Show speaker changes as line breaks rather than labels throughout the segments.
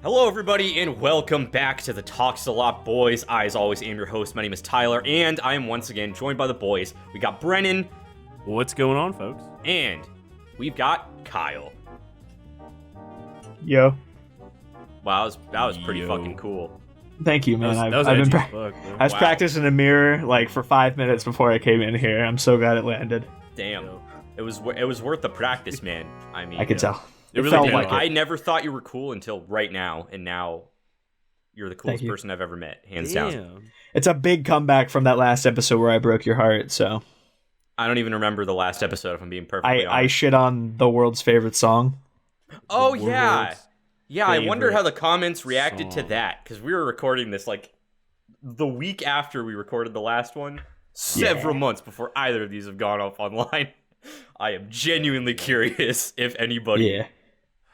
Hello, everybody, and welcome back to the Talks a Lot Boys. I, as always, am your host. My name is Tyler, and I am once again joined by the boys. We got Brennan.
What's going on, folks?
And we've got Kyle.
Yo.
Wow, that was pretty fucking cool.
Thank you, man.
I
was practicing in a mirror like for 5 minutes before I came in here. I'm so glad it landed.
Damn. It was worth the practice, man. I mean,
I could tell.
It really
felt
did.
like it.
I never thought you were cool until right now, and now you're the coolest person I've ever met, hands down.
It's a big comeback from that last episode where I broke your heart, so.
I don't even remember the last episode, if I'm being perfectly honest.
I shit on the world's favorite song.
Oh, yeah. Yeah, I wonder how the comments reacted to that, because we were recording this, like, the week after we recorded the last one, several months before either of these have gone up online. I am genuinely curious if anybody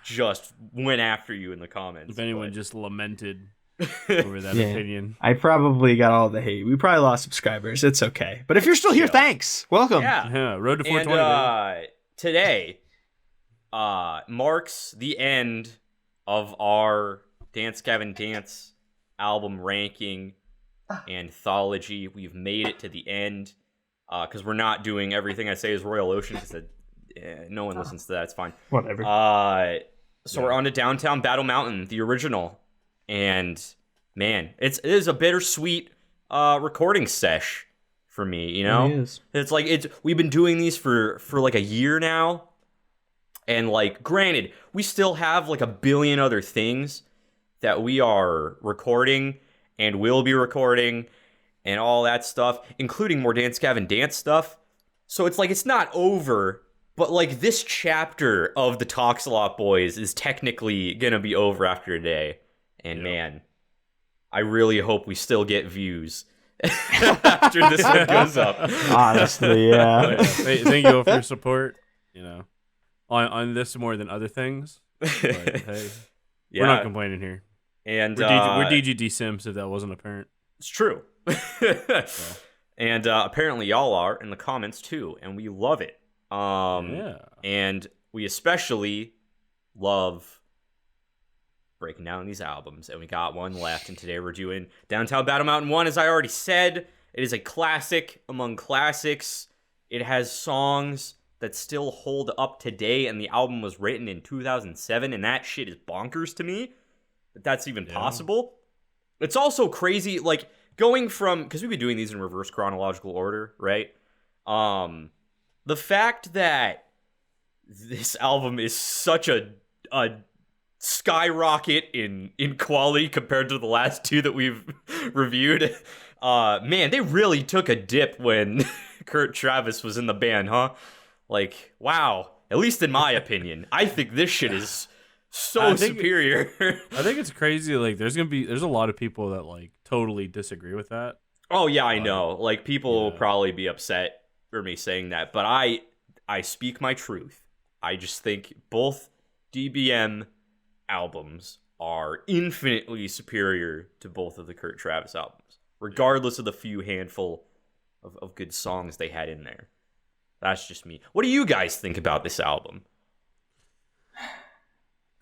just went after you in the comments.
If anyone just lamented over that opinion.
I probably got all the hate. We probably lost subscribers. It's okay. But if you're still here, thanks. Welcome.
Yeah, road to 420.
And today marks the end of our Dance Gavin Dance album ranking anthology. We've made it to the end because we're not doing Everything I Say is Royal Ocean because no one listens to that. It's fine.
Whatever.
So we're on to Downtown Battle Mountain, the original. And, man, it is a bittersweet recording sesh for me, you know?
It is.
It's like, we've been doing these for like a year now. And, like, granted, we still have, like, a billion other things that we are recording and will be recording and all that stuff, including more Dance Gavin Dance stuff. So it's like, it's not over. But, like, this chapter of the Talks a Lot Boys is technically going to be over after today. And, man, I really hope we still get views after this one goes up.
Honestly, yeah.
Thank you all for your support, you know, on this more than other things. But, hey, we're not complaining here.
And
we're DGD Sims, if that wasn't apparent.
It's true. And apparently y'all are in the comments, too, and we love it. And we especially love breaking down these albums, and we got one left, and today we're doing Downtown Battle Mountain 1. As I already said, it is a classic among classics. It has songs that still hold up today, and the album was written in 2007, and that shit is bonkers to me, that that's even possible. It's also crazy, like, going from, because we've been doing these in reverse chronological order, right? The fact that this album is such a skyrocket in quality compared to the last two that we've reviewed. Man, they really took a dip when Kurt Travis was in the band, huh? Like, wow. At least in my opinion. I think this shit is so superior.
I think it's crazy. Like, there's a lot of people that, like, totally disagree with that.
Oh, yeah, I know. Like, people will probably be upset for me saying that, but I speak my truth. I just think both DBM albums are infinitely superior to both of the Kurt Travis albums, regardless of the few handful of good songs they had in there. That's just me. What do you guys think about this album?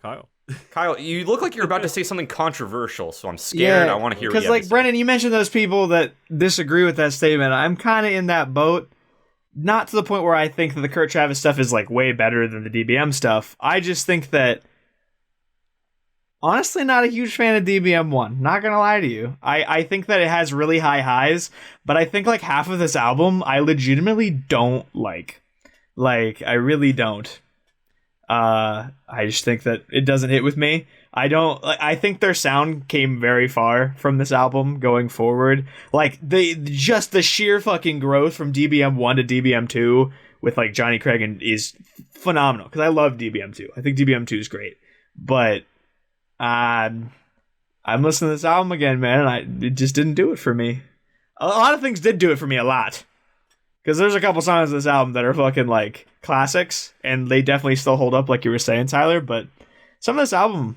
Kyle, you look like you're about to say something controversial, so I'm scared. I want to hear what you have to say.
Because, like, Brennan, you mentioned those people that disagree with that statement. I'm kind of in that boat. Not to the point where I think that the Kurt Travis stuff is, like, way better than the DBM stuff. I just think that, honestly, not a huge fan of DBM 1. Not gonna lie to you. I think that it has really high highs, but I think, like, half of this album I legitimately don't like. Like, I really don't. I just think that it doesn't hit with me. I think their sound came very far from this album going forward. Like, the sheer fucking growth from DBM 1 to DBM 2 with, like, Johnny Craig is phenomenal, because I love DBM 2. I think DBM 2 is great. But I'm listening to this album again, man, and it just didn't do it for me. A lot of things did do it for me a lot. Because there's a couple songs on this album that are fucking, like, classics, and they definitely still hold up, like you were saying, Tyler, but some of this album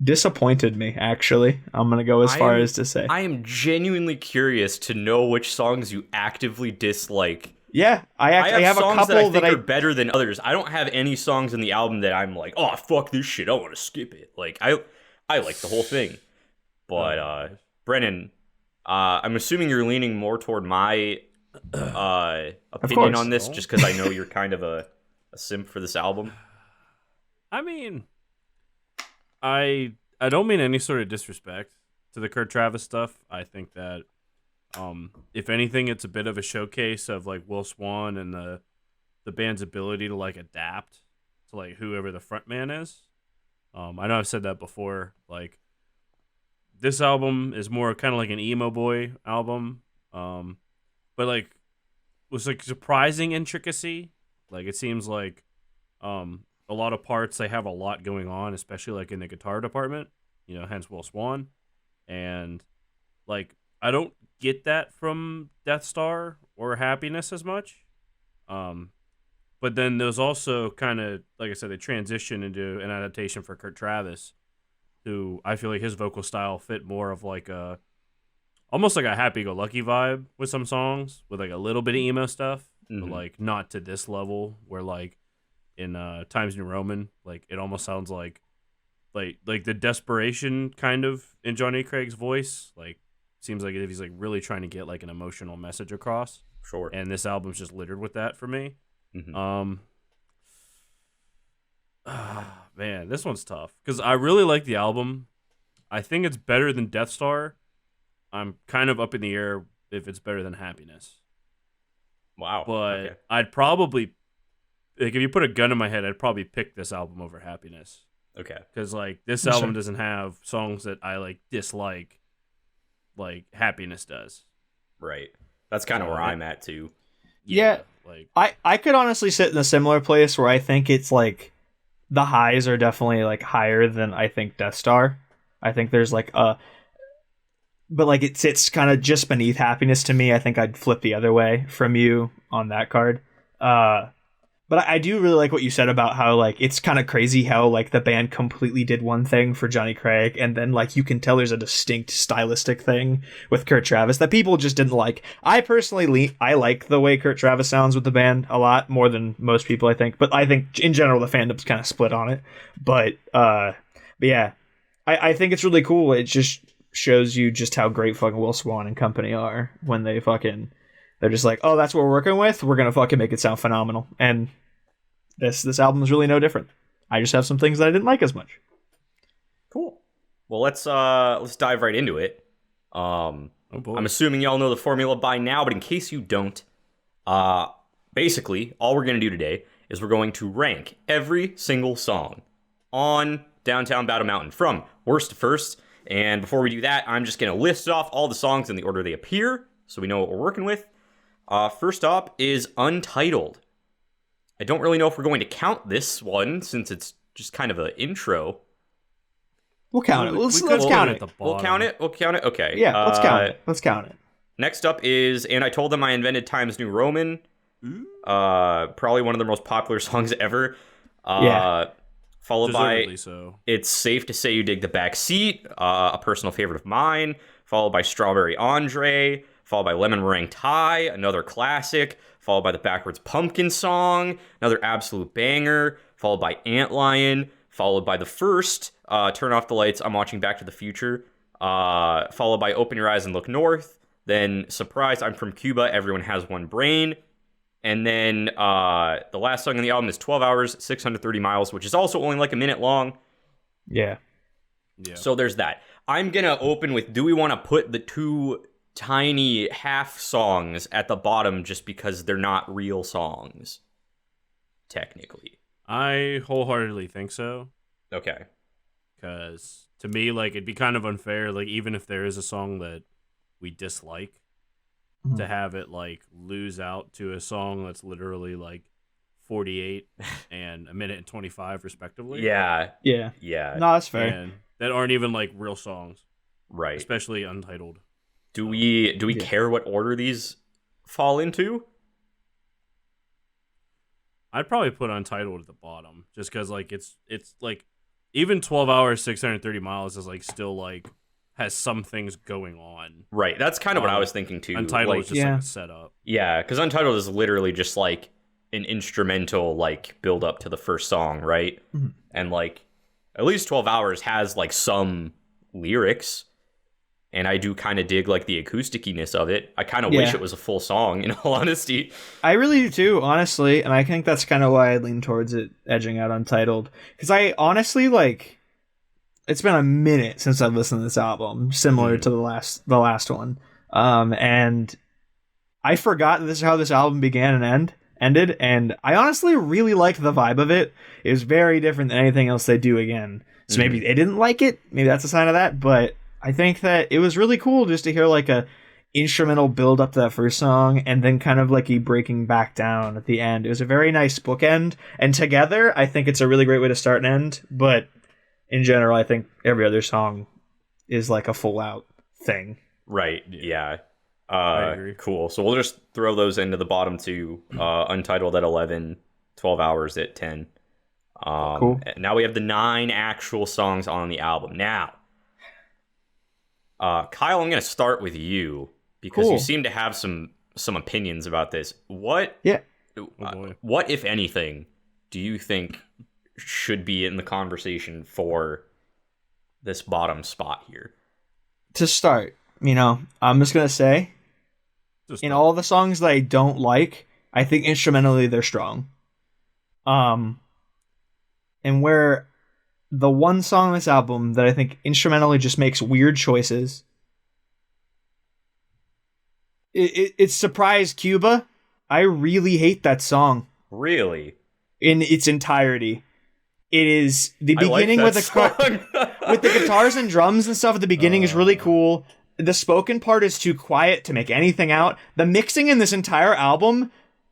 disappointed me, actually. I'm going to go as far as to say.
I am genuinely curious to know which songs you actively dislike.
Yeah, I have a couple
that I think are better than others. I don't have any songs in the album that I'm like, oh, fuck this shit, I want to skip it. Like, I I like the whole thing. But Brennan, I'm assuming you're leaning more toward my opinion on this, just because I know you're kind of a simp for this album.
I mean, I don't mean any sort of disrespect to the Kurt Travis stuff. I think that, if anything, it's a bit of a showcase of like Will Swan and the band's ability to like adapt to like whoever the front man is. I know I've said that before. Like, this album is more kind of like an emo boy album, but like with like surprising intricacy. Like, it seems like a lot of parts, they have a lot going on, especially like in the guitar department. You know, hence Will Swan, and like I don't get that from Death Star or Happiness as much. But then there's also kind of, like I said, they transition into an adaptation for Kurt Travis, who I feel like his vocal style fit more of like almost like a happy-go-lucky vibe with some songs, with like a little bit of emo stuff, but like not to this level where like in Times New Roman, like it almost sounds like the desperation kind of in Johnny Craig's voice, like seems like if he's like really trying to get like an emotional message across.
Sure.
And this album's just littered with that for me. Man, this one's tough because I really like the album. I think it's better than Death Star. I'm kind of up in the air if it's better than Happiness.
Wow.
But
okay.
I'd probably, like, if you put a gun in my head, I'd probably pick this album over Happiness.
Okay.
Because like this album doesn't have songs that I like dislike, like Happiness does.
Right. That's kind of where I'm at too.
Yeah. Like I could honestly sit in a similar place where I think it's like the highs are definitely like higher than I think Death Star. I think there's like but like it sits kind of just beneath Happiness to me. I think I'd flip the other way from you on that card. But I do really like what you said about how like it's kind of crazy how like the band completely did one thing for Johnny Craig, and then like you can tell there's a distinct stylistic thing with Kurt Travis that people just didn't like. I personally I like the way Kurt Travis sounds with the band a lot more than most people, I think. But I think in general the fandom's kind of split on it. But yeah, I think it's really cool. It just shows you just how great fucking Will Swan and company are when they're just like, oh, that's what we're working with. We're gonna fucking make it sound phenomenal. And this album is really no different. I just have some things that I didn't like as much.
Cool. Well, let's dive right into it. I'm assuming y'all know the formula by now, but in case you don't, basically all we're gonna do today is we're going to rank every single song on Downtown Battle Mountain from worst to first. And before we do that, I'm just gonna list off all the songs in the order they appear, so we know what we're working with. First up is Untitled. I don't really know if we're going to count this one since it's just kind of an intro.
We'll count it. Let's count it.
We'll count it. Okay.
Yeah, let's count it.
Next up is And I Told Them I Invented Times New Roman. Probably one of their most popular songs ever. Followed by It's Safe to Say You Dig the Back Seat, a personal favorite of mine. Followed by Strawberry Andre. Followed by Lemon Meringue Tie, another classic. Followed by the Backwards Pumpkin song, another absolute banger. Followed by Antlion. Followed by the first, Turn Off the Lights, I'm Watching Back to the Future. Followed by Open Your Eyes and Look North. Then Surprise, I'm From Cuba, Everyone Has One Brain. And then the last song on the album is 12 Hours, 630 Miles, which is also only like a minute long.
Yeah.
So there's that. I'm going to open with, do we want to put the two tiny half songs at the bottom just because they're not real songs, technically?
I wholeheartedly think so.
Okay.
Because to me, like, it'd be kind of unfair, like, even if there is a song that we dislike, to have it like lose out to a song that's literally like 48 and a minute and 25 respectively.
Yeah.
No, that's fair.
And that aren't even like real songs,
right?
Especially Untitled.
Do we care what order these fall into?
I'd probably put Untitled at the bottom, just because like it's like even 12 hours 630 miles is like still like has some things going on.
Right. That's kind of what I was thinking too.
Untitled is just like a setup.
Yeah, because Untitled is literally just like an instrumental like build up to the first song, right? And like at least 12 Hours has like some lyrics, and I do kind of dig like the acousticiness of it. I kind of wish it was a full song, in all honesty.
I really do too, honestly, and I think that's kind of why I lean towards it edging out Untitled, because I honestly like. It's been a minute since I've listened to this album, similar to the last one, and I forgot this is how this album began and ended, and I honestly really liked the vibe of it. It was very different than anything else they do again. So maybe they didn't like it. Maybe that's a sign of that. But I think that it was really cool just to hear like a instrumental build up to that first song and then kind of like a breaking back down at the end. It was a very nice bookend. And together, I think it's a really great way to start and end. But in general, I think every other song is like a full out thing.
Right. Yeah. I agree. Cool. So we'll just throw those into the bottom two. Untitled at 11, 12 Hours at 10. Cool. Now we have the 9 actual songs on the album. Now, Kyle, I'm going to start with you because you seem to have some opinions about this. What, if anything, do you think should be in the conversation for this bottom spot here?
To start, I'm just going to say, in all the songs that I don't like, I think instrumentally they're strong. And where the one song on this album that I think instrumentally just makes weird choices, it's Surprise Cuba. I really hate that song.
Really?
In its entirety. It is the beginning with with the guitars and drums and stuff at the beginning is really cool. The spoken part is too quiet to make anything out. The mixing in this entire album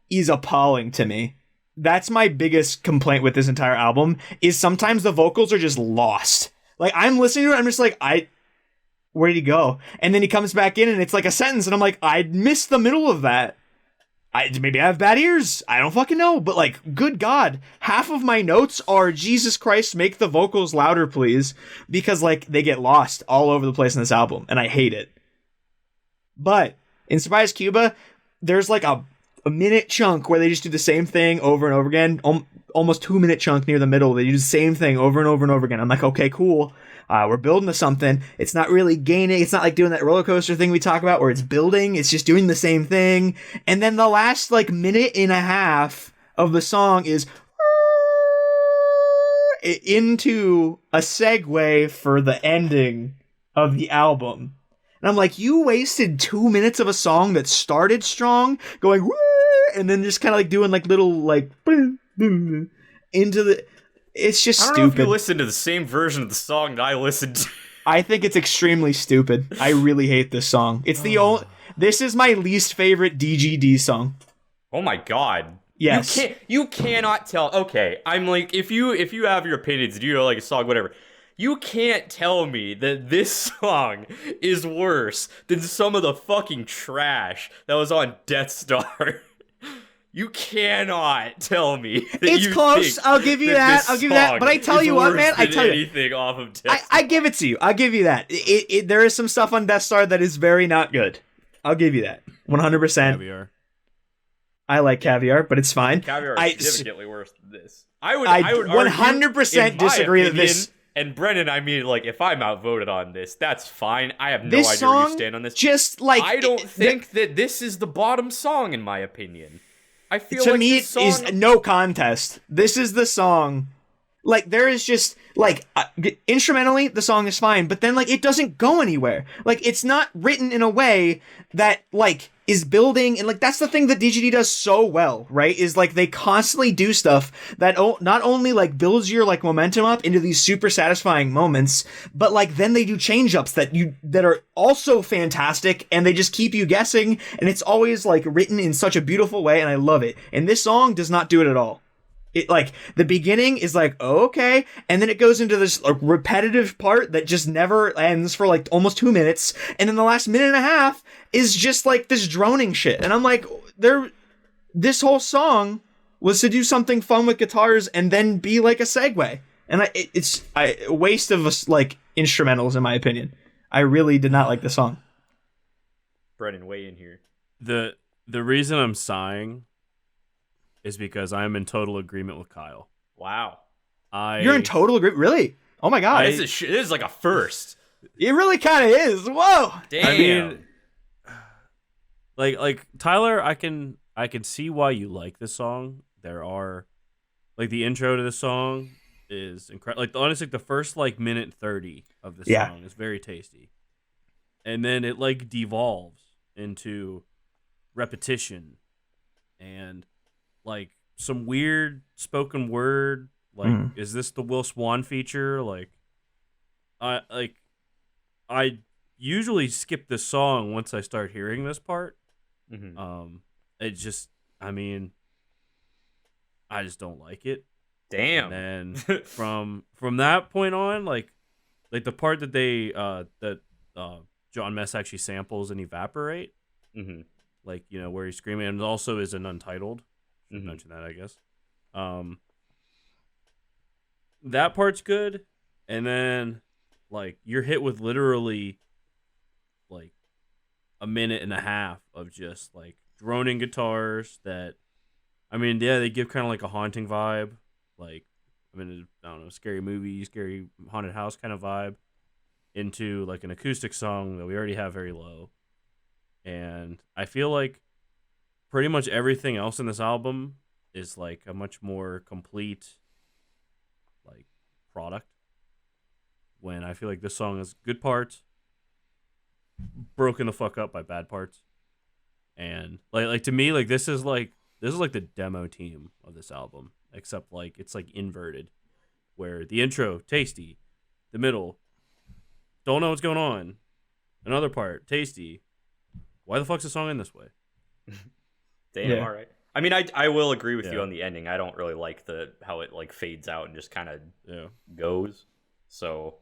is appalling to me. That's my biggest complaint with this entire album, is sometimes the vocals are just lost. Like, I'm listening to it, I'm just like, where did he go? And then he comes back in and it's like a sentence and I'm like, I missed the middle of that. Maybe I have bad ears. I don't fucking know. But like, good God, half of my notes are, Jesus Christ, make the vocals louder, please. Because like, they get lost all over the place in this album and I hate it. But in Surprise Cuba, there's like a minute chunk where they just do the same thing over and over again. Almost 2-minute chunk near the middle. They do the same thing over and over and over again. I'm like, okay, cool. We're building to something. It's not really gaining. It's not like doing that roller coaster thing we talk about where it's building. It's just doing the same thing. And then the last like minute and a half of the song is into a segue for the ending of the album. And I'm like, you wasted 2 minutes of a song that started strong, going woo, and then just kind of like doing like little like boom, boom, into the. It's just stupid. I don't know if you
listened to the same version of the song that I listened to.
I think it's extremely stupid. I really hate this song. It's the only. This is my least favorite DGD song.
Oh my God.
Yes.
You cannot tell. Okay, I'm like, if you have your opinions, you know, like a song, whatever. You can't tell me that this song is worse than some of the fucking trash that was on Death Star. You cannot tell me that
it's close. I'll give you that. I'll give you that. But I tell you what, man. I tell you
anything off of Death Star.
I give it to you. I'll give you that. There is some stuff on Death Star that is very not good. I'll give you that. 100%.
Caviar.
I like Caviar, but it's fine.
Caviar is significantly worse than this. I would
100% disagree with this.
And Brennan, I mean, like, if I'm outvoted on this, that's fine. I have no idea where you stand on this.
Just like
I don't think that this is the bottom song, in my opinion. I feel
to
like
me,
this song
is no contest. This is the song. Like, there is just like instrumentally, the song is fine, but then like it doesn't go anywhere. Like, it's not written in a way that like is building, and like that's the thing that DGD does so well, right? Is like they constantly do stuff that not only like builds your like momentum up into these super satisfying moments, but like then they do change ups that are also fantastic, and they just keep you guessing, and it's always like written in such a beautiful way, and I love it. And this song does not do it at all. It like the beginning is like, oh, okay, and then it goes into this like, repetitive part that just never ends for like almost 2 minutes, and then the last minute and a half is just like this droning shit, and I'm like, this whole song was to do something fun with guitars and then be like a segue, and it's a waste of like instrumentals in my opinion. I really did not like the song.
Brennan, weigh in here.
The reason I'm sighing is because I'm in total agreement with Kyle.
Wow.
You're in total agreement? Really? Oh my god.
This is like a first.
It really kind of is. Whoa.
Damn.
I mean, like Tyler, I can see why you like this song. There are like the intro to the song is incredible. Like honestly, the first like minute 30 of the song is very tasty, and then it like devolves into repetition and like some weird spoken word. Like, is this the Will Swan feature? Like, I usually skip this song once I start hearing this part. It just, I mean, I just don't like it.
Damn.
And then from that point on, like the part that John Mess actually samples and Evaporate, like, you know, where he's screaming, and also is an Untitled. Should mention that, I guess. That part's good, and then like you're hit with literally like a minute and a half of just like droning guitars that, I mean, yeah, they give kind of like a haunting vibe, like, I mean, I don't know, scary movie, scary haunted house kind of vibe, into like an acoustic song that we already have very low. And I feel like pretty much everything else in this album is like a much more complete like product, when I feel like this song has good parts broken the fuck up by bad parts. And like to me, like this is like the demo team of this album, except like it's like inverted, where the intro tasty, the middle don't know what's going on, another part tasty, why the fuck's the song in this way?
Damn. All right. I mean, I will agree with you on the ending. I don't really like how it like fades out and just kind of goes. So,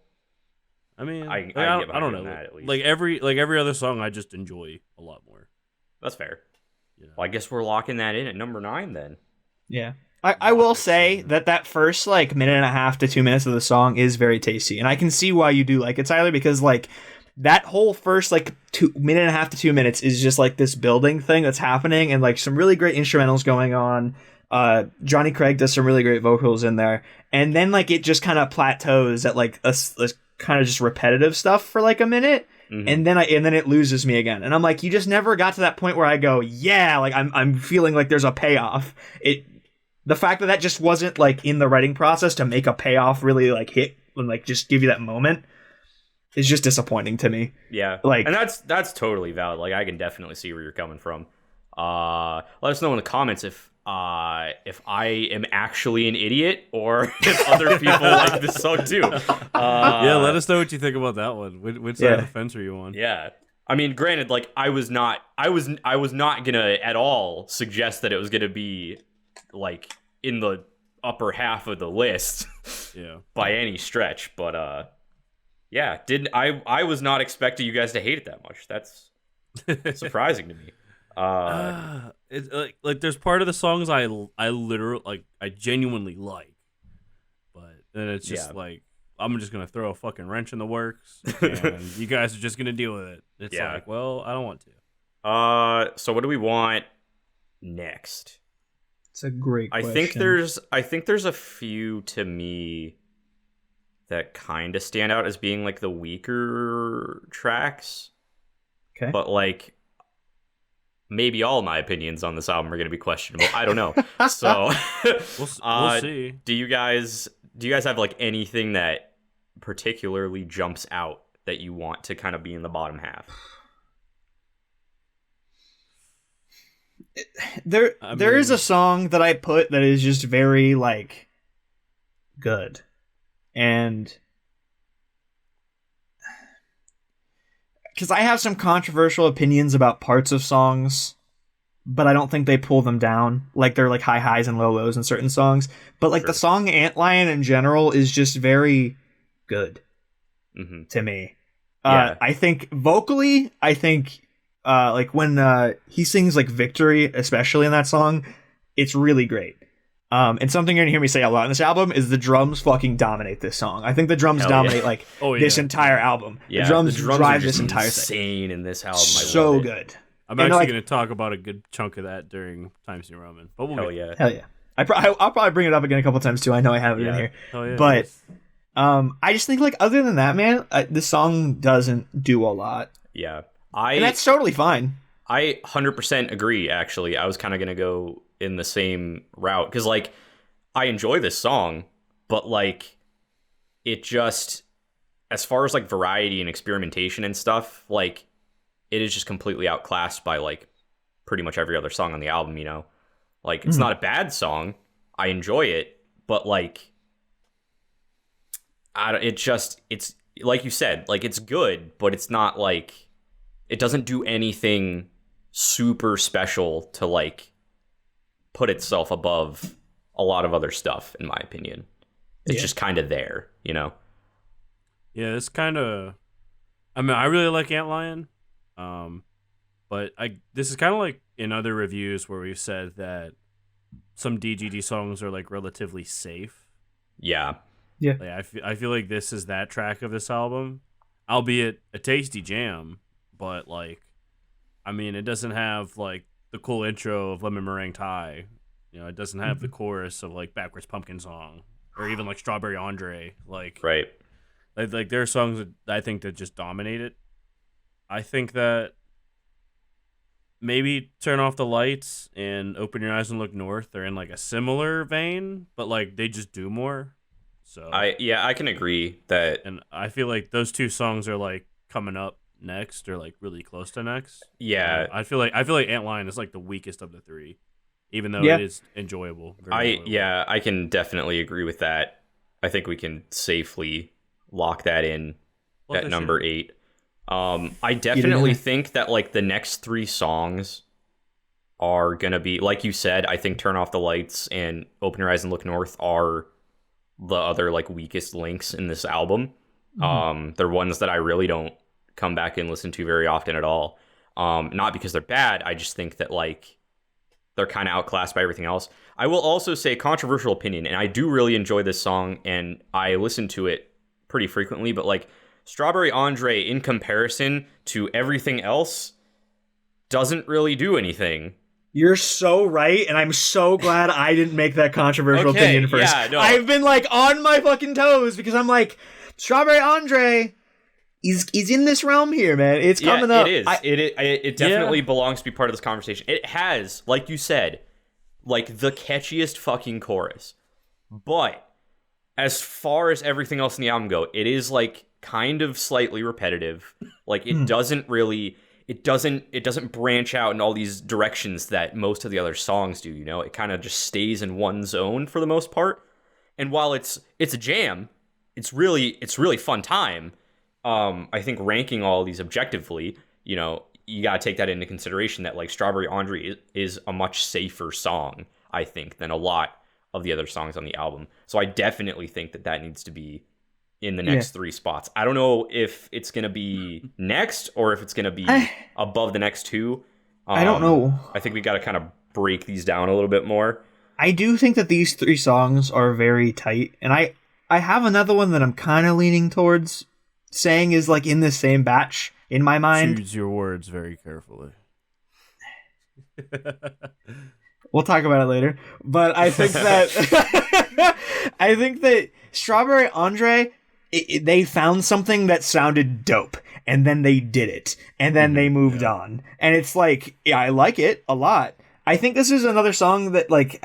I mean,
I
don't know.
That, at least.
Like every other song, I just enjoy a lot more.
That's fair. Yeah. Well, I guess we're locking that in at number 9 then.
Yeah. I will say that first like minute and a half to 2 minutes of the song is very tasty, and I can see why you do like it, Tyler, because like that whole first like minute and a half to 2 minutes is just like this building thing that's happening, and like some really great instrumentals going on. Johnny Craig does some really great vocals in there, and then like it just kind of plateaus at like a kind of just repetitive stuff for like a minute, and then it loses me again, and I'm like, you just never got to that point where I go, yeah, like I'm feeling like there's a payoff. The fact that just wasn't like in the writing process to make a payoff really like hit and like just give you that moment is just disappointing to me.
Yeah,
like,
and that's totally valid. Like, I can definitely see where you're coming from. Let us know in the comments if I am actually an idiot or if other people like this song too.
Yeah, let us know what you think about that one. Which side of the fence are you on?
Yeah, I mean, granted, like I was not gonna at all suggest that it was gonna be like in the upper half of the list, by any stretch, but I was not expecting you guys to hate it that much. That's surprising to me.
It's like there's part of the songs I literally like, I genuinely like, but then it's just like, I'm just gonna throw a fucking wrench in the works, and you guys are just gonna deal with it. It's like, well, I don't want
to. So what do we want next?
It's a great question.
I think there's a few to me that kind of stand out as being like the weaker tracks. Okay. But like maybe all my opinions on this album are going to be questionable. I don't know. So
we'll see.
Do you guys have like anything that particularly jumps out that you want to kind of be in the bottom half?
There is a song that I put that is just very like good, and because I have some controversial opinions about parts of songs, but I don't think they pull them down. Like, they're like high highs and low lows in certain songs, but like the song Antlion in general is just very good to me. I think vocally, like when he sings like Victory, especially in that song, it's really great. And something you're gonna hear me say a lot in this album is the drums fucking dominate this song. I think the drums dominate this entire album.
Yeah,
the drums drive this entire
insane
thing.
In this album.
So good.
I'm actually gonna talk about a good chunk of that during Times New Roman. But
hell yeah.
I'll probably bring it up again a couple times too. I know I have it in here.
Hell yeah.
But I just think like other than that, man, the song doesn't do a lot.
Yeah.
And that's totally fine.
I 100% agree, actually. I was kind of going to go in the same route because, like, I enjoy this song, but, like, it just, as far as, like, variety and experimentation and stuff, like, it is just completely outclassed by, like, pretty much every other song on the album, you know? Like, it's not a bad song. I enjoy it, but, like, it's, like you said, like, it's good, but it's not, like, it doesn't do anything super special to like put itself above a lot of other stuff, in my opinion. It's just kind of there, you know?
Yeah, it's kind of, I mean, I really like Antlion, but this is kind of like in other reviews where we've said that some DGD songs are like relatively safe.
Yeah.
Like, I feel like this is that track of this album, albeit a tasty jam, but like, I mean, it doesn't have, like, the cool intro of Lemon Meringue Tie. You know, it doesn't have the chorus of, like, Backwards Pumpkin Song. Or even, like, Strawberry Andre. Like,
right.
Like there are songs that I think that just dominate it. I think that maybe Turn Off the Lights and Open Your Eyes and Look North are in, like, a similar vein. But, like, they just do more. So
I can agree that.
And I feel like those two songs are, like, coming up next or like really close to next.
Yeah.
I feel like Antlion is like the weakest of the three, even though it is enjoyable.
I can definitely agree with that. I think we can safely lock that in at number 8. I definitely think that like the next 3 songs are gonna be, like you said, I think Turn Off the Lights and Open Your Eyes and Look North are the other like weakest links in this album. They're ones that I really don't come back and listen to very often at all. Not because they're bad, I just think that like they're kind of outclassed by everything else. I will also say, controversial opinion, and I do really enjoy this song and I listen to it pretty frequently, but like Strawberry Andre in comparison to everything else doesn't really do anything.
You're so right, and I'm so glad I didn't make that controversial opinion first.
Yeah, no.
I've been like on my fucking toes because I'm like, Strawberry Andre, he's in this realm here, man. It's coming up.
It is. It definitely belongs to be part of this conversation. It has, like you said, like the catchiest fucking chorus. But as far as everything else in the album go, it is like kind of slightly repetitive. Like it doesn't really, it doesn't branch out in all these directions that most of the other songs do, you know? It kind of just stays in one zone for the most part. And while it's a jam, it's really fun time. I think ranking all these objectively, you know, you got to take that into consideration that like Strawberry Andre is a much safer song, I think, than a lot of the other songs on the album. So I definitely think that needs to be in the next 3 spots. I don't know if it's going to be next or if it's going to be above the next 2.
I don't know.
I think we got to kind of break these down a little bit more.
I do think that these 3 songs are very tight, and I have another one that I'm kind of leaning towards saying is like in the same batch in my mind.
Choose your words very carefully.
We'll talk about it later. But I think that I think that Strawberry Andre, they found something that sounded dope, and then they did it, and then they moved on. And it's like, yeah, I like it a lot. I think this is another song that, like,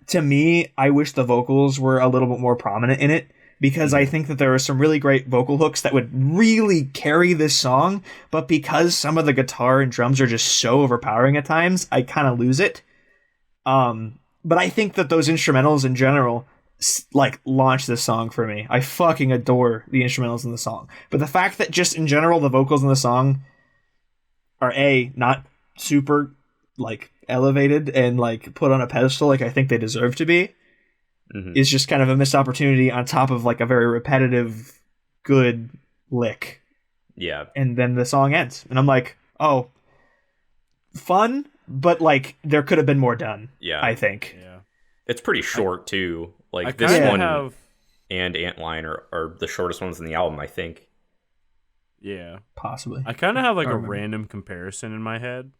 to me, I wish the vocals were a little bit more prominent in it, because I think that there are some really great vocal hooks that would really carry this song, but because some of the guitar and drums are just so overpowering at times, I kind of lose it. But I think that those instrumentals in general, like, launch this song for me. I fucking adore the instrumentals in the song. But the fact that just in general the vocals in the song are not super, like, elevated and, like, put on a pedestal like I think they deserve to be, is just kind of a missed opportunity on top of like a very repetitive good lick.
Yeah.
And then the song ends and I'm like, oh, fun, but like there could have been more done.
Yeah.
I think.
Yeah.
It's pretty short too. Like this one and Antlion are the shortest ones in the album, I think.
Yeah.
Possibly.
I kind of have like a random comparison in my head.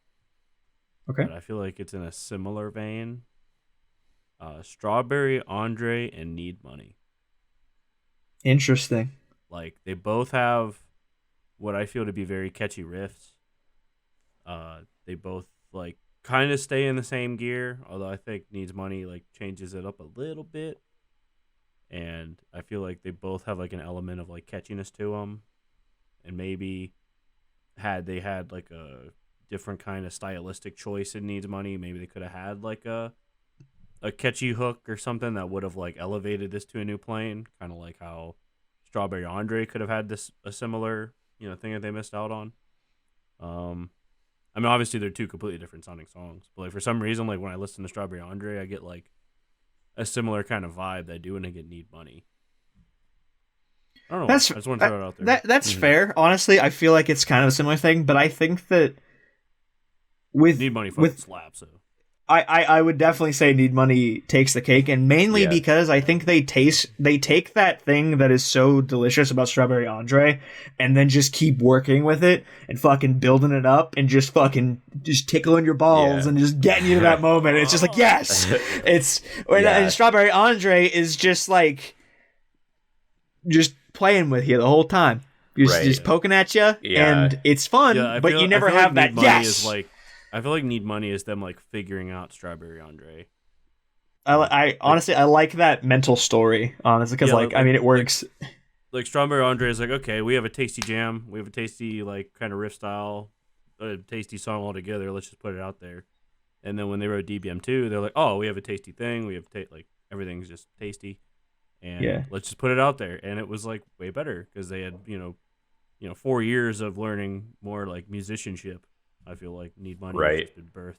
Okay.
But I feel like it's in a similar vein. Strawberry Andre and Need Money.
Interesting.
Like, they both have what I feel to be very catchy riffs. They both, like, kind of stay in the same gear, although I think Needs Money, like, changes it up a little bit. And I feel like they both have, like, an element of, like, catchiness to them. And maybe had they had, like, a different kind of stylistic choice in Needs Money, maybe they could have had, like, a catchy hook or something that would have, like, elevated this to a new plane. Kind of like how Strawberry Andre could have had a similar, thing that they missed out on. I mean, obviously they're two completely different sounding songs, but like for some reason, like when I listen to Strawberry Andre, I get like a similar kind of vibe that I do when I get Need Money. I don't know. I just want to throw it out there.
That's fair. Honestly, I feel like it's kind of a similar thing, but I think that with
Need Money fucking slaps. So
I would definitely say Need Money takes the cake, and mainly because I think they take that thing that is so delicious about Strawberry Andre and then just keep working with it and fucking building it up and just tickling your balls and just getting you to that moment. It's just like, yes! And Strawberry Andre is just like, just playing with you the whole time. Just poking at you, and it's fun, but you never have that, yes!
I feel like Need Money is them like figuring out Strawberry Andre.
I honestly I like that mental story, honestly, because I mean it works.
Like Strawberry Andre is like, okay, we have a tasty jam, we have a tasty like kind of riff style, a tasty song altogether. Let's just put it out there. And then when they wrote DBM 2, they're like, oh, we have a tasty thing. We have like everything's just tasty, and let's just put it out there. And it was like way better because they had 4 years of learning more like musicianship. I feel like Need Money has just been birthed.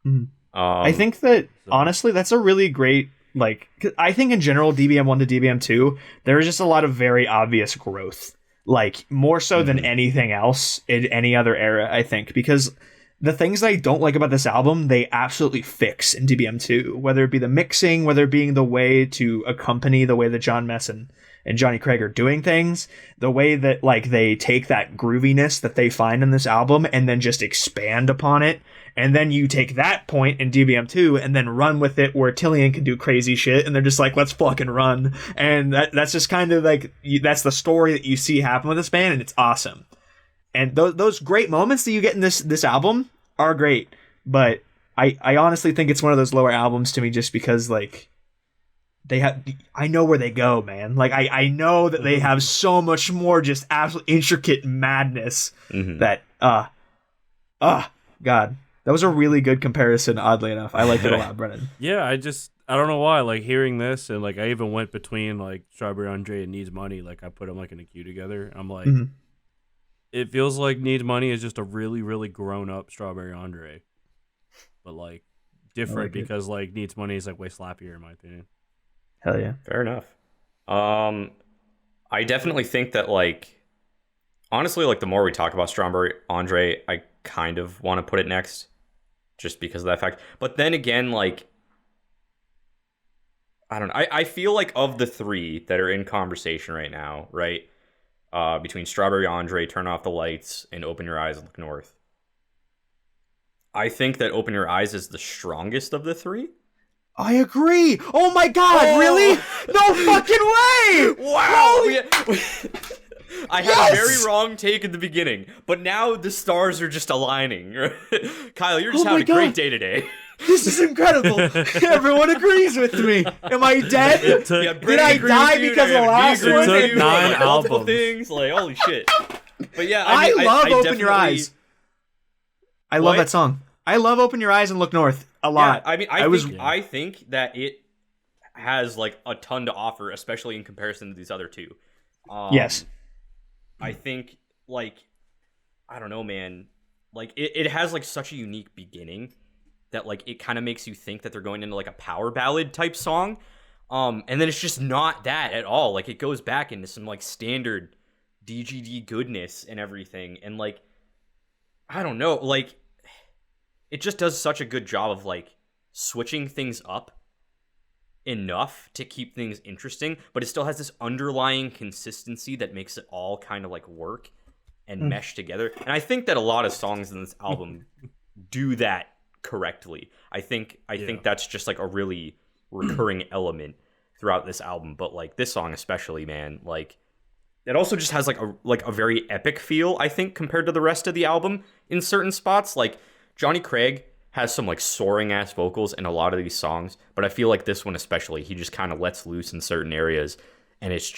Mm-hmm. I think that, honestly, that's a really great, like, I think in general, DBM 1 to DBM 2, there is just a lot of very obvious growth. Like, more so than anything else in any other era, I think. Because the things that I don't like about this album, they absolutely fix in DBM 2. Whether it be the mixing, whether it being the way to accompany the way that John Messon and Johnny Craig are doing things, the way that like they take that grooviness that they find in this album and then just expand upon it, and then you take that point in DBM 2 and then run with it where Tillian can do crazy shit, and they're just like, let's fucking run. And that's just kind of like, that's the story that you see happen with this band, and it's awesome. And those great moments that you get in this album are great, but I honestly think it's one of those lower albums to me just because like I know where they go, man. Like I know that they have so much more just absolute intricate madness that God, that was a really good comparison. Oddly enough, I liked it a lot, Brennan.
Yeah, I don't know why. Like hearing this, and like I even went between like Strawberry Andre and Needs Money. Like I put them like in a queue together. I'm like, it feels like Needs Money is just a really really grown up Strawberry Andre, but like different because like Needs Money is like way slappier in my opinion.
Hell yeah.
Fair enough. I definitely think that, like, honestly, like, the more we talk about Strawberry Andre, I kind of want to put it next just because of that fact. But then again, like, I don't know. I feel like of the three that are in conversation right now, right, between Strawberry Andre, Turn Off the Lights, and Open Your Eyes and Look North, I think that Open Your Eyes is the strongest of the three.
I agree. Oh my god, really? No fucking way!
Wow! I had a very wrong take in the beginning, but now the stars are just aligning. Kyle, you're just having a great day today.
This is incredible. Everyone agrees with me. Am I dead? Did I die because of the last one?
It took 9
multiple
albums.
things. Like, holy shit. But yeah,
I love Open Your Eyes. I love that song. I love Open Your Eyes and Look North a lot.
Yeah, I mean, I think that it has like a ton to offer, especially in comparison to these other two.
Yes.
I think, like, I don't know, man. Like, it has like such a unique beginning that like it kind of makes you think that they're going into like a power ballad type song. And then it's just not that at all. Like, it goes back into some like standard DGD goodness and everything. And like, I don't know, like, it just does such a good job of like switching things up enough to keep things interesting, but it still has this underlying consistency that makes it all kind of like work and mesh together. And I think that a lot of songs in this album do that correctly. I think that's just like a really recurring element. throughout this album, but like this song especially, man, like it also just has like a very epic feel, I think, compared to the rest of the album in certain spots. Like Johnny Craig has some like soaring ass vocals in a lot of these songs, but I feel like this one especially, he just kind of lets loose in certain areas, and it's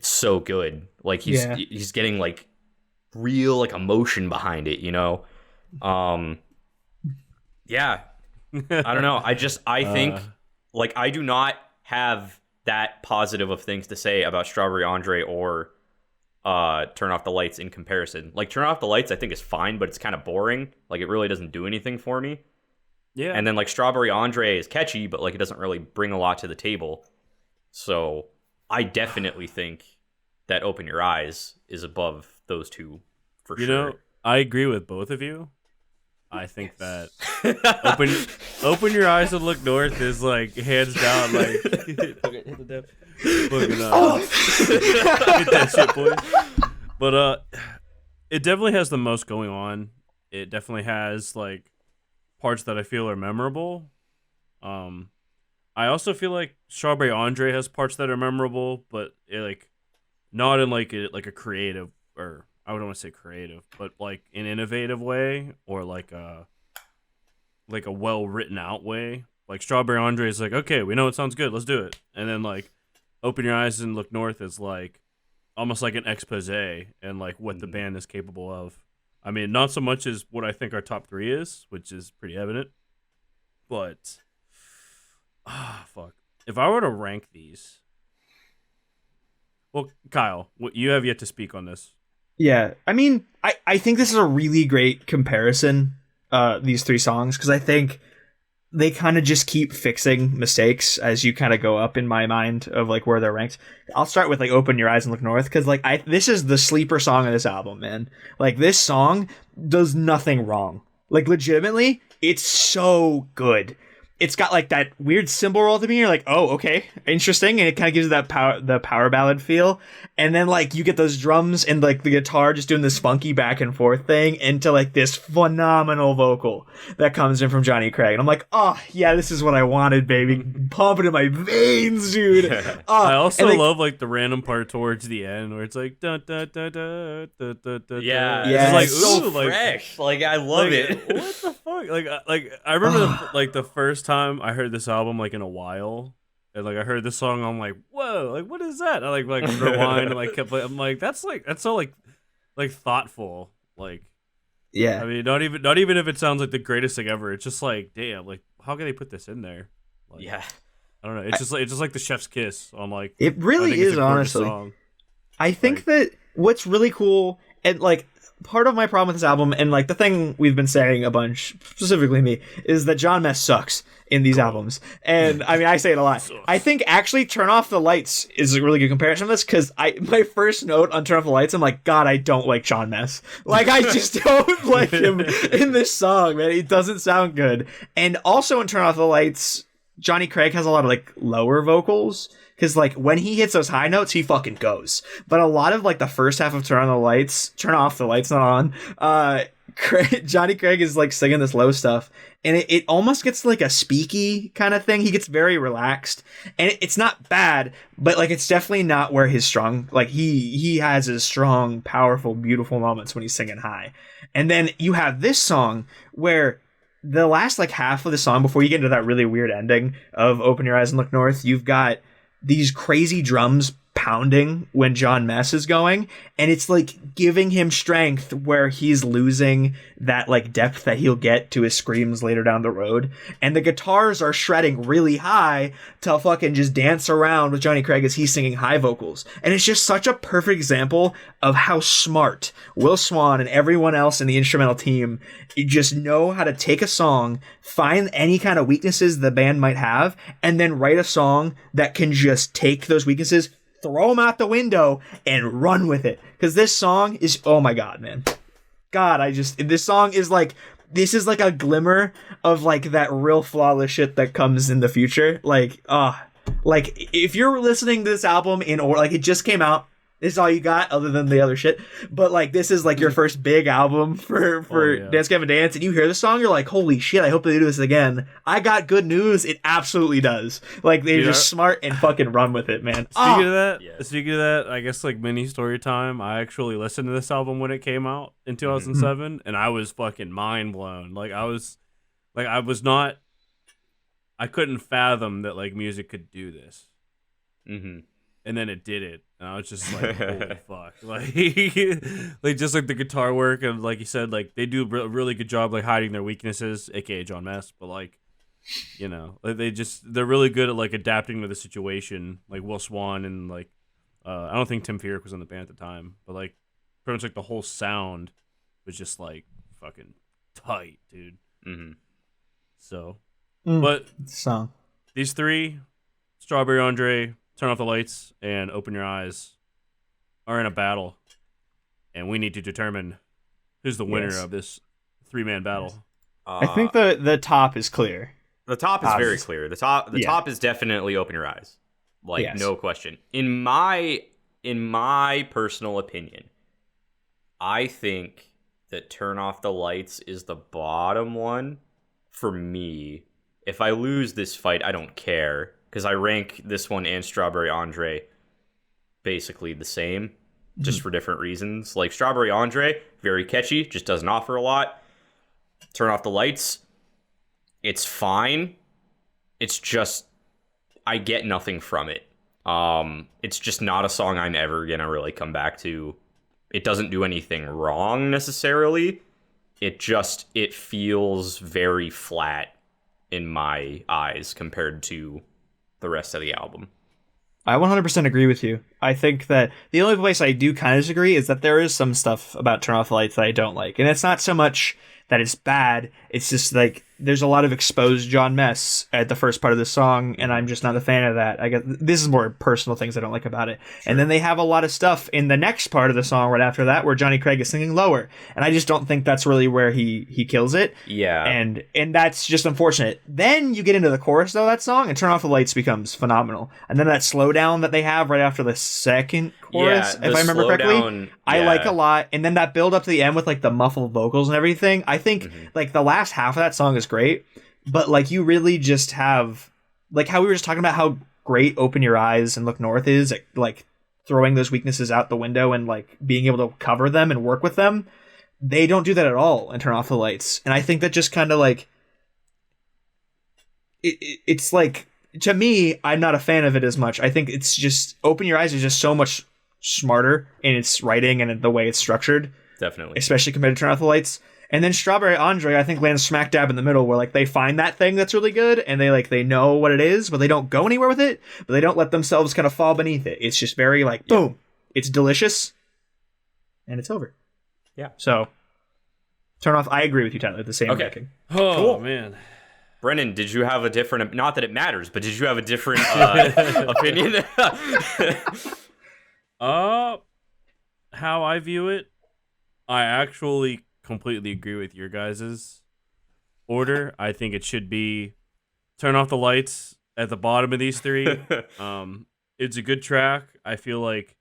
so good. Like he's getting like real like emotion behind it, you know? Yeah. I don't know. I think like I do not have that positive of things to say about Strawberry Andre or Turn Off the Lights in comparison. Like Turn Off the Lights I think is fine, but it's kind of boring. Like it really doesn't do anything for me. Yeah. And then like Strawberry Andre is catchy, but like it doesn't really bring a lot to the table. So I definitely think that Open Your Eyes is above those two for sure. You know,
I agree with both of you. I think that open your eyes and look north is like hands down like hit the get that shit, boy. But it definitely has the most going on. It definitely has like parts that I feel are memorable. I also feel like Strawberry Andre has parts that are memorable, but it, like not in like a creative, or I wouldn't want to say creative, but like an innovative way, or like a well written out way. Like Strawberry Andre is like, okay, we know it sounds good, let's do it. And then like Open Your Eyes and Look North is like almost like an expose and like what the band is capable of. I mean, not so much as what I think our top 3 is, which is pretty evident. But fuck. If I were to rank these, well, Kyle, you have yet to speak on this.
Yeah, I mean, I think this is a really great comparison, these 3 songs, because I think they kind of just keep fixing mistakes as you kind of go up in my mind of like where they're ranked. I'll start with like Open Your Eyes and Look North, because like this is the sleeper song of this album, man. Like this song does nothing wrong. Like legitimately, it's so good. It's got like that weird cymbal roll to me. You're like, oh, okay, interesting, and it kind of gives that the power ballad feel. And then like you get those drums and like the guitar just doing this funky back and forth thing into like this phenomenal vocal that comes in from Johnny Craig. And I'm like, oh yeah, this is what I wanted, baby. Pump it in my veins, dude.
I also love like the random part towards the end where it's like da da da da da da da.
Yeah,
yeah,
it's like so fresh. Like I love it.
What the fuck? Like I remember the first time I heard this album like in a while, and like I heard this song, I'm like, whoa, like what is that? I like rewind and like kept playing. I'm like, that's so like thoughtful. Like,
yeah,
I mean, not even if it sounds like the greatest thing ever. It's just like, damn, like how can they put this in there? Like,
yeah,
I don't know. It's just like the chef's kiss on like.
It really is, honestly.
Song.
I think that what's really cool, and like part of my problem with this album, and like the thing we've been saying a bunch, specifically me, is that John Mess sucks in these albums. And I mean, I say it a lot. I think actually Turn Off the Lights is a really good comparison of this, because my first note on Turn Off the Lights, I'm like, God, I don't like John Mess. Like I just don't like him in this song, man. It doesn't sound good. And also in Turn Off the Lights, Johnny Craig has a lot of like lower vocals, because like when he hits those high notes, he fucking goes. But a lot of like the first half of Turn Off the Lights, not on. Johnny Craig is like singing this low stuff, and it almost gets like a speaky kind of thing. He gets very relaxed, and it's not bad, but like it's definitely not where his strong, like he has his strong, powerful, beautiful moments when he's singing high. And then you have this song where the last like half of the song before you get into that really weird ending of Open Your Eyes and Look North, you've got these crazy drums pounding when John Mess is going, and it's like giving him strength where he's losing that like depth that he'll get to his screams later down the road. And the guitars are shredding really high to fucking just dance around with Johnny Craig as he's singing high vocals. And it's just such a perfect example of how smart Will Swan and everyone else in the instrumental team just know how to take a song, find any kind of weaknesses the band might have, and then write a song that can just take those weaknesses, throw them out the window, and run with it. Because this song is, oh my God, man. God, this song is like, this is like a glimmer of like that real flawless shit that comes in the future. Like if you're listening to this album like it just came out, This is all you got other than the other shit. But like this is like your first big album for Dance Gavin Dance, and you hear the song, you're like, holy shit, I hope they do this again. I got good news, it absolutely does. Like they're just smart and fucking run with it, man.
Speaking of that, I guess like mini story time, I actually listened to this album when it came out in 2007, and I was fucking mind blown. I couldn't fathom that like music could do this.
Mm-hmm.
And then it did it, and I was just like, holy fuck. Like just like the guitar work, and like you said, like they do a really good job like hiding their weaknesses, aka John Mess, but like, you know, like they're really good at like adapting to the situation, like Will Swan, and like I don't think Tim Furyk was in the band at the time, but like pretty much like the whole sound was just like fucking tight, dude.
Mm-hmm.
So but
song.
These three, Strawberry Andre, Turn Off the Lights, and Open Your Eyes, are in a battle, and we need to determine who's the winner of this 3-man battle.
I think the top is clear.
The top is very clear. The top is definitely Open Your Eyes, like no question. In my personal opinion, I think that Turn Off the Lights is the bottom one for me. If I lose this fight, I don't care, because I rank this one and Strawberry Andre basically the same, just for different reasons. Like Strawberry Andre, very catchy, just doesn't offer a lot. Turn Off the Lights, it's fine. It's just, I get nothing from it. It's just not a song I'm ever gonna really come back to. It doesn't do anything wrong necessarily. It feels very flat in my eyes compared to the rest of the album.
I 100% agree with you. I think that the only place I do kind of disagree is that there is some stuff about Turn Off the Lights that I don't like. And it's not so much that it's bad, it's just like there's a lot of exposed John Mess at the first part of the song, and I'm just not a fan of that. I guess this is more personal things I don't like about it. Sure. And then they have a lot of stuff in the next part of the song right after that where Johnny Craig is singing lower, and I just don't think that's really where he kills it.
Yeah.
And that's just unfortunate. Then you get into the chorus though, that song, and Turn Off the Lights becomes phenomenal. And then that slowdown that they have right after the second chorus, if I remember correctly, I like a lot. And then that build up to the end with like the muffled vocals and everything, I think like the last half of that song is great, but like you really just have like how we were just talking about how great Open Your Eyes and Look North is at, like throwing those weaknesses out the window and like being able to cover them and work with them. They don't do that at all and Turn Off the Lights, and I think that just kind of like it's like, to me, I'm not a fan of it as much. I think it's just Open Your Eyes is just so much smarter in its writing and the way it's structured,
definitely, especially
compared to Turn Off the Lights. And then Strawberry Andre, I think, lands smack dab in the middle, where like they find that thing that's really good, and they know what it is, but they don't go anywhere with it. But they don't let themselves kind of fall beneath it. It's just very like boom, it's delicious, and it's over.
Yeah.
So Turn Off. I agree with you, Tyler. The same ranking.
Oh cool. Man,
Brennan, did you have a different? Not that it matters, but did you have a different opinion?
How I view it, I actually completely agree with your guys' order. I think it should be Turn Off the Lights at the bottom of these three. It's a good track. I think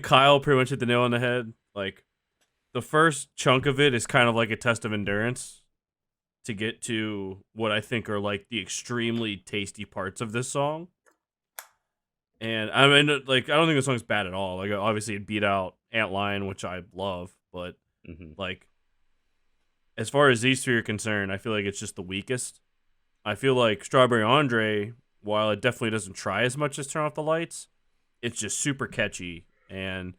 Kyle pretty much hit the nail on the head. Like the first chunk of it is kind of like a test of endurance to get to what I think are like the extremely tasty parts of this song. And I mean, like, I don't think the song's bad at all. Like, obviously it beat out Antlion, which I love, but like, as far as these three are concerned, I feel like it's just the weakest. I feel like Strawberry Andre, while it definitely doesn't try as much as Turn Off the Lights, it's just super catchy, and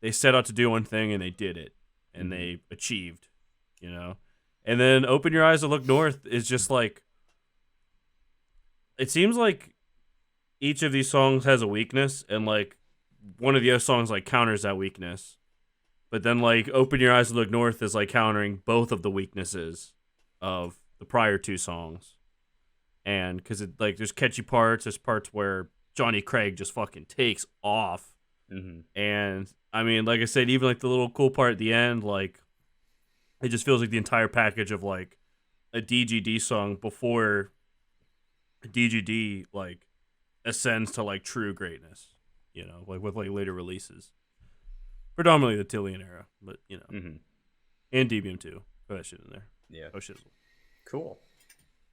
they set out to do one thing and they did it, and they achieved, you know? And then Open Your Eyes and Look North is just like, it seems like each of these songs has a weakness, and like one of the other songs like counters that weakness. But then like Open Your Eyes and Look North is like countering both of the weaknesses of the prior two songs. And because it like there's catchy parts, there's parts where Johnny Craig just fucking takes off. And I mean, like I said, even like the little cool part at the end, like it just feels like the entire package of like a DGD song before DGD like ascends to like true greatness. like with like later releases. Predominantly the Tillian era, but and Debian too. Put that shit in there.
Yeah.
Oh shizzle.
Cool.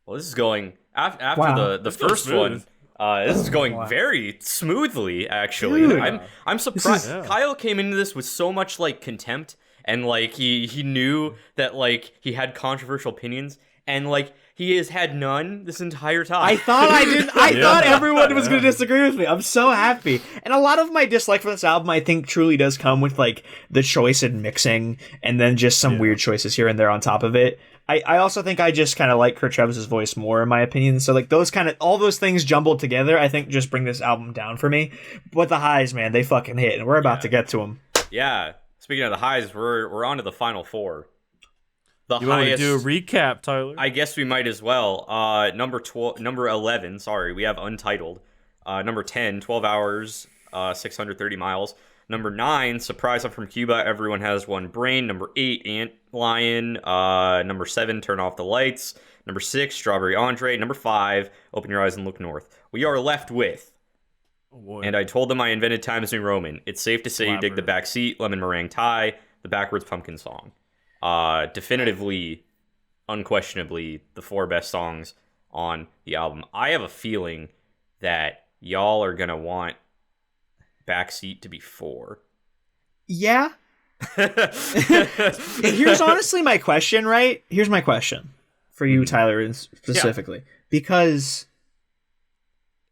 Well, this is going after the first one. This is going very smoothly, actually.
Dude.
I'm surprised. Kyle came into this with so much like contempt, and like he knew that like he had controversial opinions, and like he has had none this entire time.
I thought I didn't. I thought everyone was going to disagree with me. I'm so happy. And a lot of my dislike for this album, I think, truly does come with like the choice in mixing, and then just some weird choices here and there on top of it. I also think I just kind of like Kurt Travis's voice more, in my opinion. So like all those things jumbled together, I think just bring this album down for me. But the highs, man, they fucking hit, and we're about to get to them.
Yeah. Speaking of the highs, we're on to the final four.
You want to do a recap, Tyler?
I guess we might as well. Number 11. Sorry, we have Untitled. Number 10, 12 hours, 630 miles. Number 9, Surprise! I'm from Cuba. Everyone has one brain. Number 8, Antlion. Number 7, Turn Off the Lights. Number 6, Strawberry Andre. Number 5, Open Your Eyes and Look North. We are left with.
Oh boy.
And I told them I invented Times New Roman. It's safe to say you dig the back seat. Lemon Meringue Tie. The Backwards Pumpkin Song. Definitively, unquestionably, the 4 best songs on the album. I have a feeling that y'all are gonna want Backseat to be 4.
Yeah. Here's honestly my question, right? Here's my question for you, Tyler, specifically. Because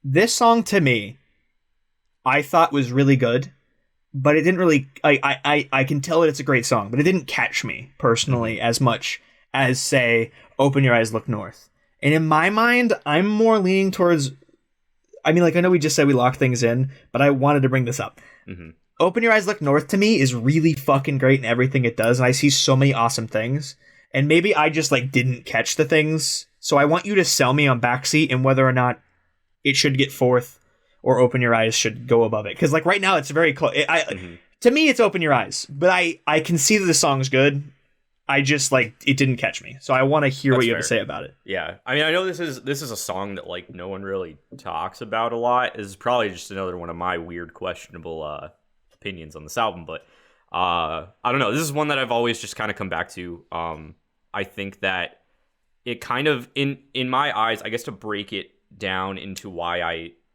this song, to me, I thought was really good, but it didn't really... I can tell that it's a great song, but it didn't catch me, personally, as much as, say, Open Your Eyes, Look North. And in my mind, I'm more leaning towards... I mean, like, I know we just said we locked things in, but I wanted to bring this up. Mm-hmm. Open Your Eyes, Look North, to me, is really fucking great in everything it does, and I see so many awesome things. And maybe I just, like, didn't catch the things. So I want you to sell me on Backseat and whether or not it should get 4th or Open Your Eyes should go above it. Because, like, right now, it's very close. To me, it's Open Your Eyes. But I can see that the song's good. I just, like, it didn't catch me. So I want to hear what you have to say about it.
Yeah. I mean, I know this is a song that, like, no one really talks about a lot. This is probably just another one of my weird, questionable opinions on this album. But I don't know. This is one that I've always just kind of come back to. I think that it kind of, in my eyes, I guess to break it down into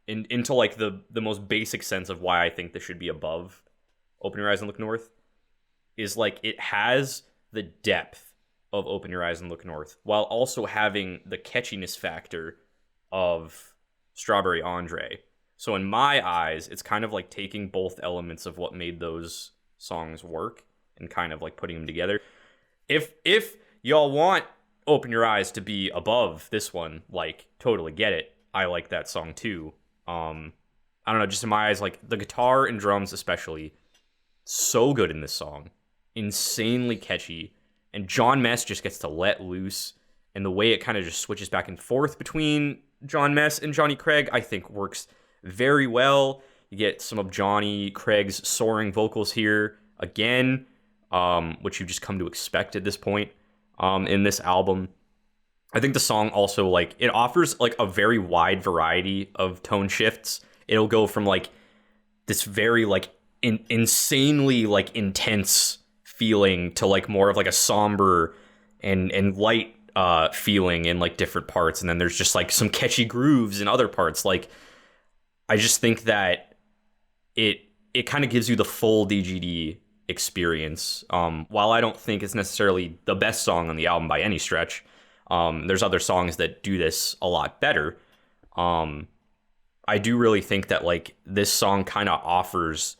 into like the most basic sense of why I think this should be above Open Your Eyes and Look North, is like it has the depth of Open Your Eyes and Look North while also having the catchiness factor of Strawberry Andre. So in my eyes, it's kind of like taking both elements of what made those songs work and kind of like putting them together. If y'all want Open Your Eyes to be above this one, like, totally get it. I like that song too. I don't know, just in my eyes, like, the guitar and drums especially, so good in this song. Insanely catchy, and John Mess just gets to let loose, and the way it kind of just switches back and forth between John Mess and Johnny Craig, I think works very well. You get some of Johnny Craig's soaring vocals here again, which you just come to expect at this point in this album. I think the song also, like, it offers like a very wide variety of tone shifts. It'll go from like this very like insanely like intense feeling to like more of like a somber and light feeling in like different parts, and then there's just like some catchy grooves in other parts. Like, I just think that it kind of gives you the full DGD experience. While I don't think it's necessarily the best song on the album by any stretch, there's other songs that do this a lot better. I do really think that like this song kind of offers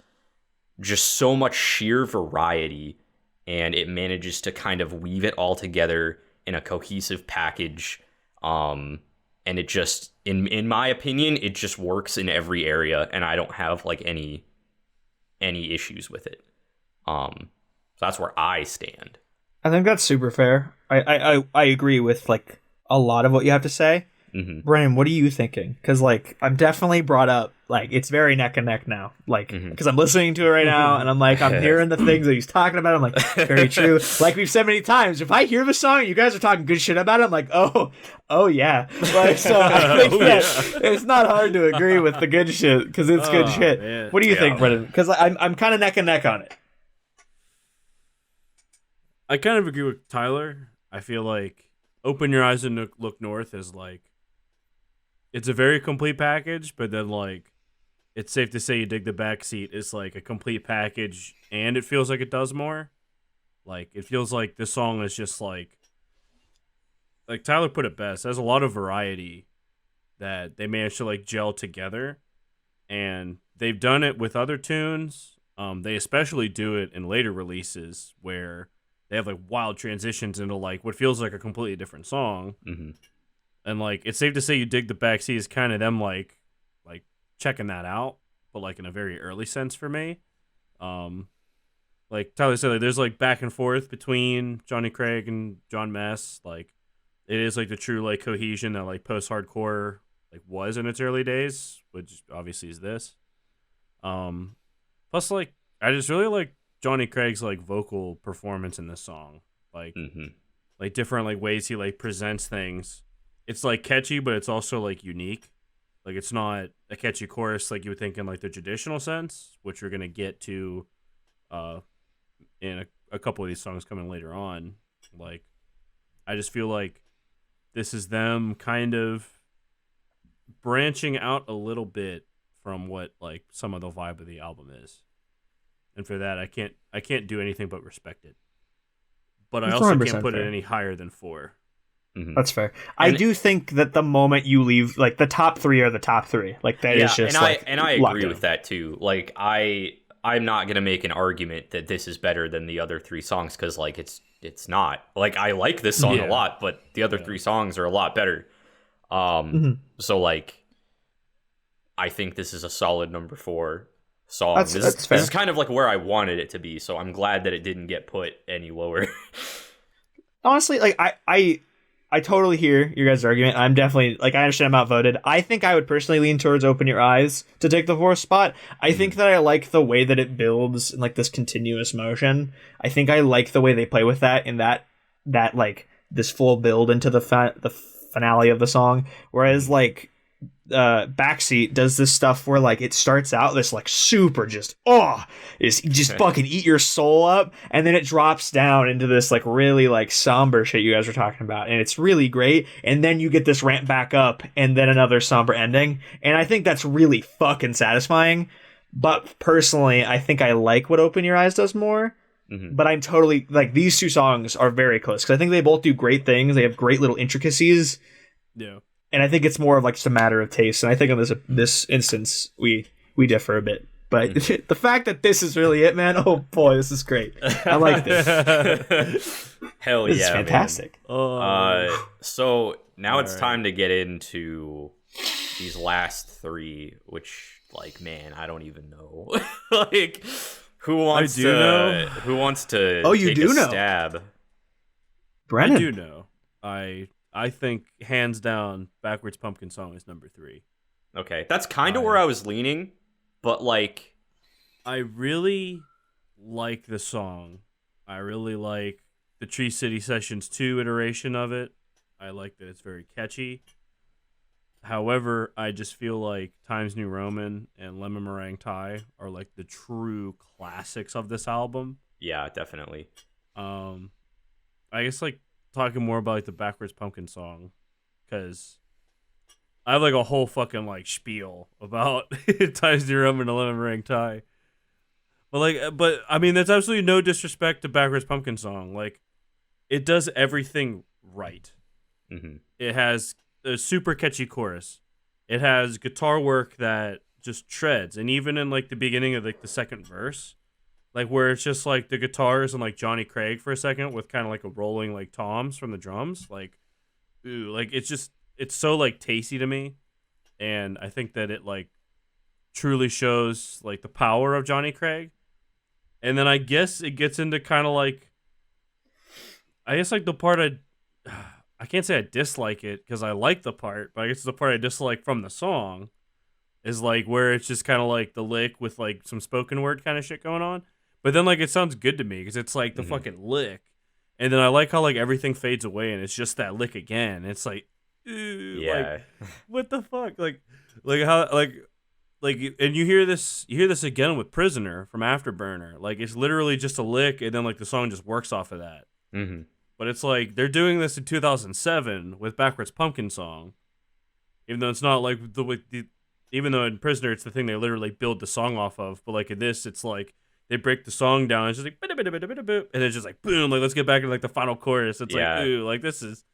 just so much sheer variety, and it manages to kind of weave it all together in a cohesive package. And it just, in my opinion, it just works in every area, and I don't have like any issues with it. So that's where I stand.
I think that's super fair. I agree with like a lot of what you have to say. Brennan, what are you thinking? Because like I'm definitely brought up like it's very neck and neck now. Like because I'm listening to it right now and I'm like I'm hearing the things that he's talking about. I'm like very true. Like we've said many times, if I hear the song and you guys are talking good shit about it, I'm like oh yeah. Like so I think that it's not hard to agree with the good shit because it's good shit. Man. What do you think, Brennan? Because I'm kind of neck and neck on it.
I kind of agree with Tyler. I feel like Open Your Eyes and Look North is like it's a very complete package, but then like it's safe to say You Dig the Backseat is like a complete package and it feels like it does more. Like it feels like this song is just like Tyler put it best. There's a lot of variety that they managed to like gel together, and they've done it with other tunes. They especially do it in later releases where they have like wild transitions into like what feels like a completely different song. And like it's safe to say You Dig the Backseat is kind of them like checking that out, but like in a very early sense for me. Like Tyler said, like, there's like back and forth between Johnny Craig and John Mess. Like it is like the true like cohesion that like post-hardcore like was in its early days, which obviously is this. Plus like I just really like Johnny Craig's like vocal performance in this song. Like like different like ways he like presents things. It's like catchy, but it's also like unique. Like it's not a catchy chorus like you would think in like the traditional sense, which we're gonna get to in a couple of these songs coming later on. Like I just feel like this is them kind of branching out a little bit from what like some of the vibe of the album is. And for that I can't do anything but respect it. But I also can't put it any higher than 4.
That's fair. I do think that the moment you leave, like the top 3 are the top 3. Like that is just
and I agree with that too. Like I'm not gonna make an argument that this is better than the other 3 songs because like it's not. Like I like this song a lot, but the other 3 songs are a lot better. So like I think this is a solid number 4 song. That's fair. This is kind of like where I wanted it to be, so I'm glad that it didn't get put any lower.
Honestly, like I totally hear your guys' argument. I'm definitely, like, I understand I'm outvoted. I think I would personally lean towards Open Your Eyes to take the 4th spot. I think that I like the way that it builds in, like, this continuous motion. I think I like the way they play with that in that like, this full build into the finale of the song. Whereas, like, Backseat does this stuff where like it starts out this like super just fucking eat your soul up, and then it drops down into this like really like somber shit you guys were talking about, and it's really great, and then you get this ramp back up and then another somber ending, and I think that's really fucking satisfying. But personally I think I like what Open Your Eyes does more. But I'm totally like these 2 songs are very close because I think they both do great things. They have great little intricacies. And I think it's more of like just a matter of taste. And I think in this instance, we differ a bit. But the fact that this is really it, man, oh boy, this is great. I like this.
Hell
this
yeah,
is fantastic.
So now it's time to get into these last 3, which like, man, I don't even know. Like, who wants to
oh, you
take
do
a
know.
Stab?
Brennan.
I do know. I think hands down Backwards Pumpkin Song is number 3.
Okay, that's kind of where I was leaning, but like
I really like the song. I really like the Tree City Sessions 2 iteration of it. I like that it's very catchy. However, I just feel like Times New Roman and Lemon Meringue Tie are like the true classics of this album.
Yeah, definitely.
I guess like talking more about like the Backwards Pumpkin Song, because I have like a whole fucking like spiel about Times New Roman and Lemon Meringue Tie. But I mean, that's absolutely no disrespect to Backwards Pumpkin Song. Like, it does everything right. It has a super catchy chorus. It has guitar work that just treads, and even in like the beginning of like the second verse, like where it's just like the guitars and like Johnny Craig for a second with kind of like a rolling like toms from the drums, like, ooh, like it's so like tasty to me, and I think that it like truly shows like the power of Johnny Craig. And then I guess it gets into kind of like, I guess like the part I can't say I dislike it because I like the part, but I guess the part I dislike from the song is like where it's just kind of like the lick with like some spoken word kind of shit going on. But then like it sounds good to me because it's like the fucking lick, and then I like how like everything fades away and it's just that lick again. It's like, ew, like what the fuck, like how and you hear this again with Prisoner from Afterburner. Like it's literally just a lick, and then like the song just works off of that.
Mm-hmm.
But it's like they're doing this in 2007 with Backwards Pumpkin Song, even though it's not like even though in Prisoner it's the thing they literally build the song off of. But like in this, it's like they break the song down. It's just like and it's just like boom. Like let's get back to like the final chorus. It's like ooh, like this is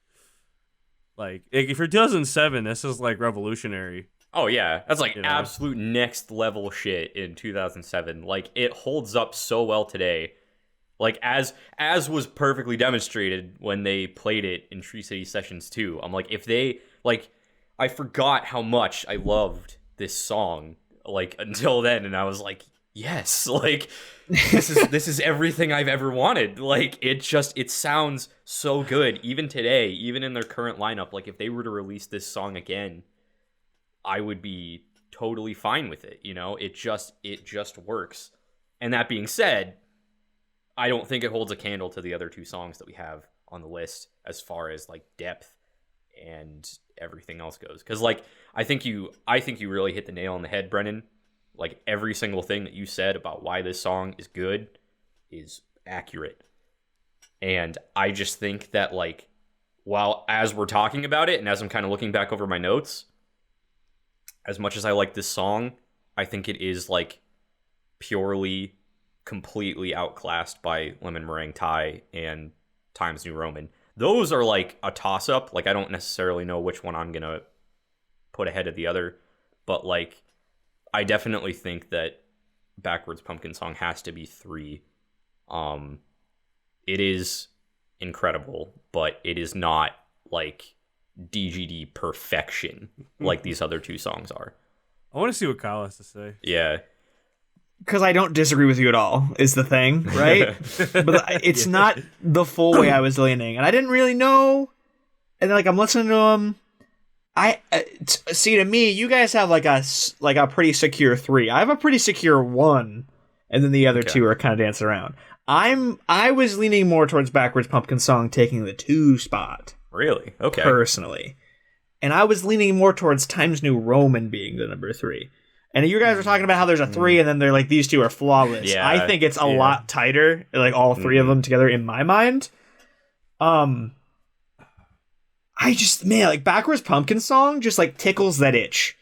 like for 2007, this is like revolutionary.
Oh yeah, that's like absolute next level shit in 2007. Like it holds up so well today. Like as was perfectly demonstrated when they played it in Tree City Sessions 2. I'm like, if they like, I forgot how much I loved this song like until then, and I was like, yes, like this is everything I've ever wanted. Like it sounds so good even today, even in their current lineup. Like if they were to release this song again, I would be totally fine with it. You know, it just works. And that being said, I don't think it holds a candle to the other two songs that we have on the list as far as like depth and everything else goes. Because like I think you really hit the nail on the head, Brennan. Like every single thing that you said about why this song is good is accurate. And I just think that like while as we're talking about it and as I'm kind of looking back over my notes, as much as I like this song, I think it is like purely completely outclassed by Lemon Meringue Thai and Times New Roman. Those are like a toss-up. Like I don't necessarily know which one I'm gonna put ahead of the other, but like I definitely think that Backwards Pumpkin Song has to be 3. It is incredible, but it is not like DGD perfection like these other two songs are.
I want to see what Kyle has to say.
Yeah.
Because I don't disagree with you at all, is the thing, right? But it's not the full way I was leaning, and I didn't really know. And like I'm listening to them, see, to me, you guys have like a pretty secure 3. I have a pretty secure 1, and then the other 2 are kind of dancing around. I was leaning more towards Backwards Pumpkin Song taking the 2 spot.
Really? Okay.
Personally, and I was leaning more towards Times New Roman being the number 3. And you guys are talking about how there's a 3 and then they're like, these 2 are flawless.
Yeah,
I think it's a lot tighter, like all 3 of them together in my mind. I just, man, like Backwards Pumpkin Song just like tickles that itch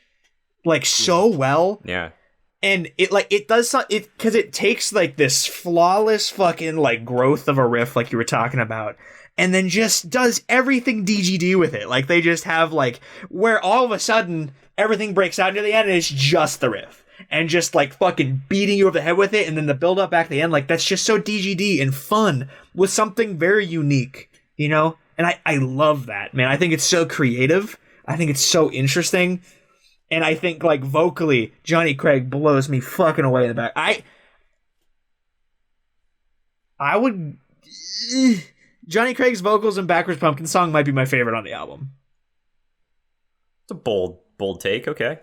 like so well.
Yeah.
And it does it because it takes like this flawless fucking like growth of a riff like you were talking about, and then just does everything DGD with it. Like they just have like where all of a sudden everything breaks out near the end and it's just the riff and just like fucking beating you over the head with it, and then the build up back to the end, like that's just so DGD and fun with something very unique, you know? And I love that, man. I think it's so creative. I think it's so interesting. And I think like vocally, Johnny Craig blows me fucking away in the back. I would Johnny Craig's vocals in Backwards Pumpkin Song might be my favorite on the album.
It's a bold take, okay.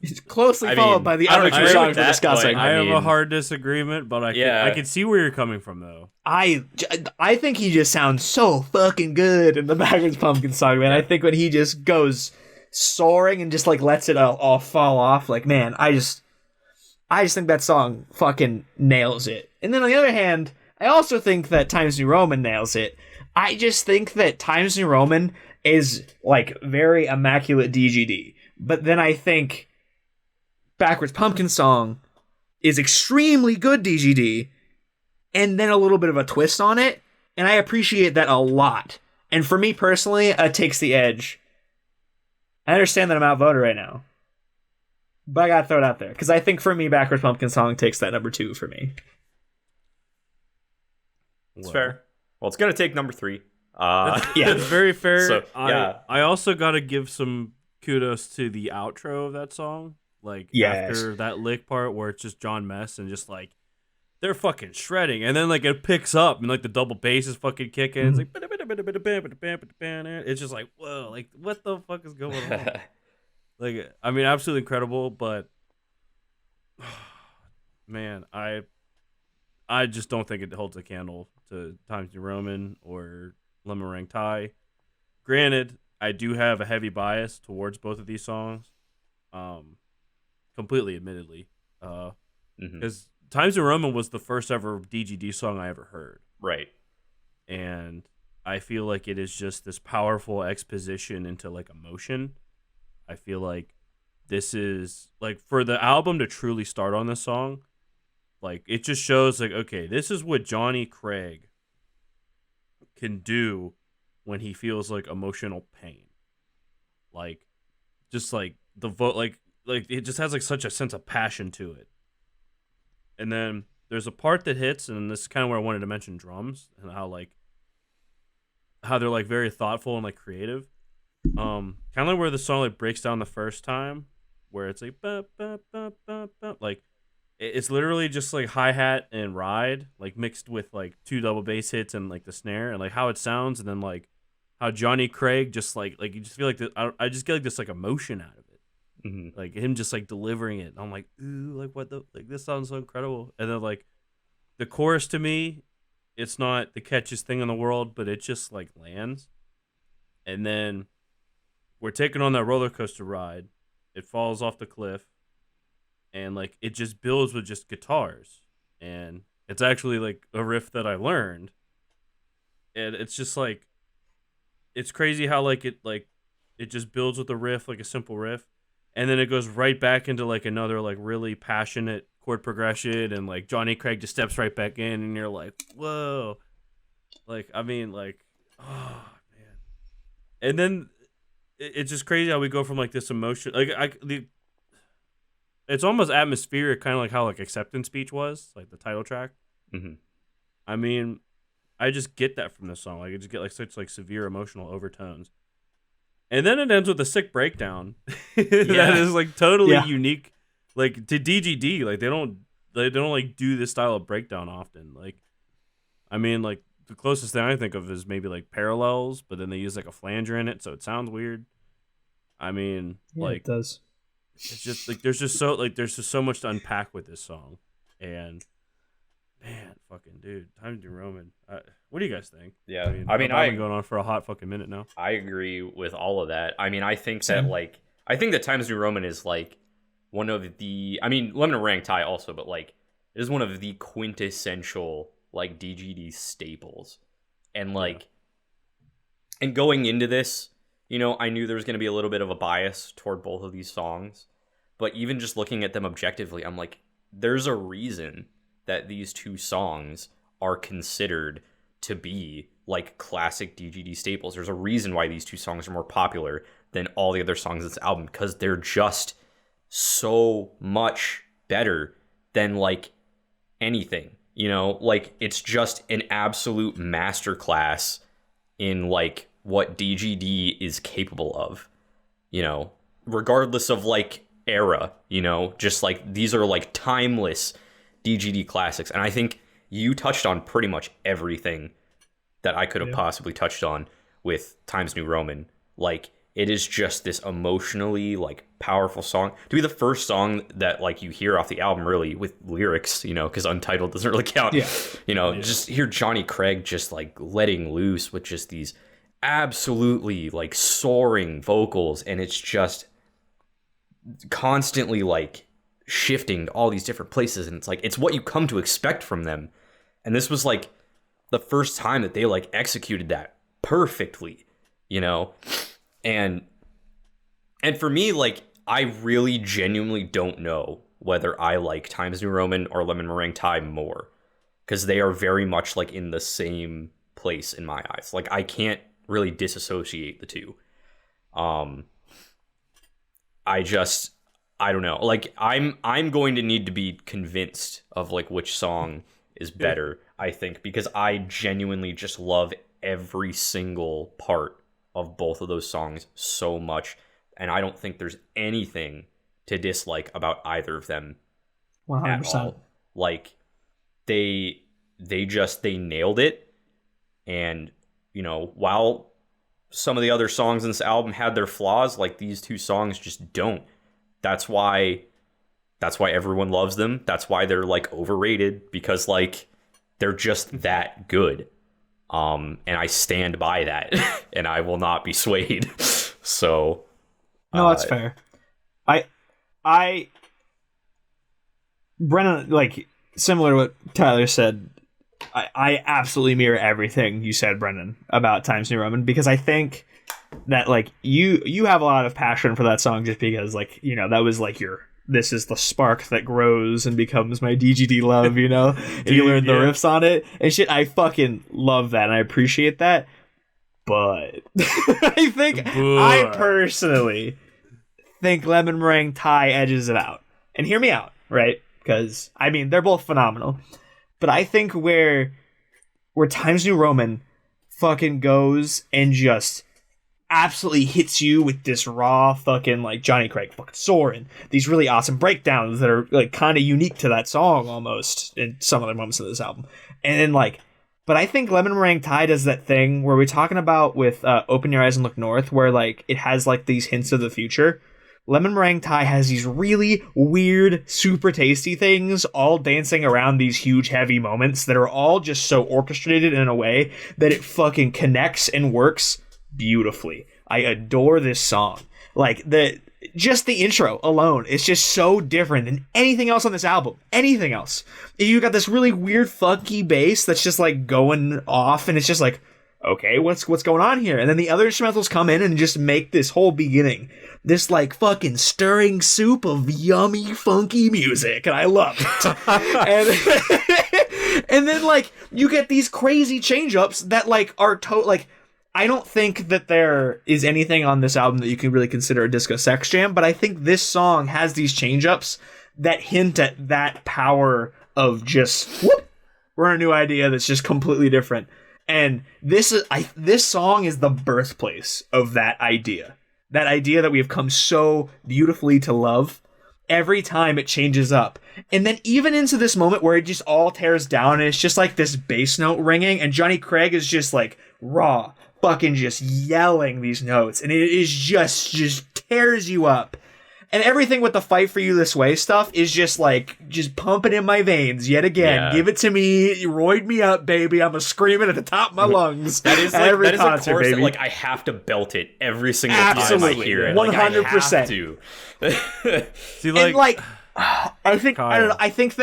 It's closely followed by the other 2 songs we're discussing.
I have a hard disagreement, but I can see where you're coming from, though.
I think he just sounds so fucking good in the Backwards Pumpkin Song, man. I think when he just goes soaring and just like lets it all fall off, like, man, I just think that song fucking nails it. And then on the other hand, I also think that Times New Roman nails it. I just think that Times New Roman is like very immaculate DGD. But then I think Backwards Pumpkin Song is extremely good DGD and then a little bit of a twist on it. And I appreciate that a lot. And for me personally, it takes the edge. I understand that I'm outvoted right now, but I gotta throw it out there because I think for me, Backwards Pumpkin Song takes that number 2 for me.
It's fair. Well, it's gonna take number 3.
Yeah, it's very fair.
So, yeah.
I also gotta give some kudos to the outro of that song. Like after that lick part where it's just John Mess and just like they're fucking shredding, and then like it picks up and like the double bass is fucking kicking. It's like it's just like, whoa, like what the fuck is going on? Like, I mean, absolutely incredible, but man, I just don't think it holds a candle to Times New Roman or Lemon Meringue Thai. Granted, I do have a heavy bias towards both of these songs, completely admittedly, because Times New Roman was the first ever DGD song I ever heard.
Right.
And I feel like it is just this powerful exposition into like emotion. I feel like this is like for the album to truly start on this song, like it just shows like, okay, this is what Johnny Craig can do when he feels like emotional pain. Like just like the vote, like it just has like such a sense of passion to it. And then there's a part that hits, and this is kind of where I wanted to mention drums and how they're like very thoughtful and like creative. Kind of like where the song like breaks down the first time, where it's like ba, ba, ba, ba, ba. Like it's literally just like hi-hat and ride like mixed with like 2 double bass hits and like the snare and like how it sounds, and then like how Johnny Craig just like you just feel like I just get like this like emotion out of it. Like him just like delivering it. I'm like, ooh, like what the, like this sounds so incredible. And then like the chorus, to me, it's not the catchiest thing in the world, but it just like lands. And then we're taking on that roller coaster ride. It falls off the cliff, and like it just builds with just guitars, and it's actually like a riff that I learned. And it's just like, it's crazy how like it just builds with a riff, like a simple riff. And then it goes right back into like another like really passionate chord progression, and like Johnny Craig just steps right back in, and you're like, whoa. Like, I mean, like, oh man. And then it's just crazy how we go from like this emotion, like it's almost atmospheric, kind of like how like Acceptance Speech was, like the title track. I mean, I just get that from this song. Like I just get like such like severe emotional overtones. And then it ends with a sick breakdown that is like totally unique, like to DGD. Like they don't like do this style of breakdown often. Like, I mean, like the closest thing I think of is maybe like Parallels, but then they use like a flanger in it, so it sounds weird. I mean, like
it does.
It's just like there's just so much to unpack with this song, and man, fucking dude, Times New Roman. What do you guys think?
Yeah,
I've been going on for a hot fucking minute now.
I agree with all of that. I mean, I think that Times New Roman is like one of the. I mean, Lemon Meringue Thai also, but like it is one of the quintessential like DGD staples, and like, and going into this, you know, I knew there was going to be a little bit of a bias toward both of these songs, but even just looking at them objectively, I'm like, there's a reason that these two songs are considered to be like classic DGD staples. There's a reason why these two songs are more popular than all the other songs in this album, because they're just so much better than like anything, you know, like it's just an absolute masterclass in like what DGD is capable of, you know, regardless of like era, you know, just like these are like timeless DGD classics. And I think you touched on pretty much everything that I could have possibly touched on with Times New Roman. Like it is just this emotionally like powerful song, to be the first song that like you hear off the album really with lyrics, you know, because Untitled doesn't really count. You know, just hear Johnny Craig just like letting loose with just these absolutely like soaring vocals, and it's just constantly like shifting to all these different places, and it's like it's what you come to expect from them. And this was like the first time that they like executed that perfectly, you know. And for me, like I really genuinely don't know whether I like Times New Roman or Lemon Meringue Thai more, because they are very much like in the same place in my eyes. Like I can't really disassociate the two. I don't know. Like I'm going to need to be convinced of like which song is better, I think, because I genuinely just love every single part of both of those songs so much, and I don't think there's anything to dislike about either of them
100%.
at all. Like they nailed it. And, you know, while some of the other songs in this album had their flaws, like these two songs just don't. That's why everyone loves them. That's why they're like overrated, because like they're just that good. And I stand by that and I will not be swayed. So
no, that's fair. Brennan, like, similar to what Tyler said, I absolutely mirror everything you said, Brennan, about Times New Roman, because I think that, like, you have a lot of passion for that song just because, like, you know, that was, like, this is the spark that grows and becomes my DGD love, you know? And you learn the riffs on it and shit. I fucking love that and I appreciate that. But I think, I personally think Lemon Meringue Thai edges it out. And hear me out, right? Because, I mean, they're both phenomenal. But I think where Times New Roman fucking goes and just absolutely hits you with this raw fucking, like, Johnny Craig fucking soaring. These really awesome breakdowns that are, like, kind of unique to that song almost in some other moments of this album. And then, like, but I think Lemon Meringue Thai does that thing where we're talking about with Open Your Eyes and Look North, where, like, it has, like, these hints of the future. Lemon Meringue Thai has these really weird, super tasty things all dancing around these huge, heavy moments that are all just so orchestrated in a way that it fucking connects and works beautifully. I adore this song. Like, just the intro alone is just so different than anything else on this album. Anything else. You got this really weird, funky bass that's just, like, going off, and it's just like, okay, what's going on here? And then the other instrumentals come in and just make this whole beginning this, like, fucking stirring soup of yummy, funky music, and I love it. And then, like, you get these crazy change-ups that, like, are like, I don't think that there is anything on this album that you can really consider a disco sex jam, but I think this song has these change-ups that hint at that power of just, whoop, we're on a new idea that's just completely different. And this song is the birthplace of that idea. That idea that we have come so beautifully to love. Every time it changes up. And then even into this moment where it just all tears down and it's just like this bass note ringing and Johnny Craig is just like raw, fucking just yelling these notes. And it is just tears you up. And everything with the Fight For You This Way stuff is just like, just pumping in my veins yet again. Yeah. Give it to me. You roid me up, baby. I'm screaming at the top of my lungs.
That is like, every concert, a chorus baby. That, like, I have to belt it every single time I hear it. 100%. Like, I have to.
See, like,
and, like, I think, Kyle. I don't know. I think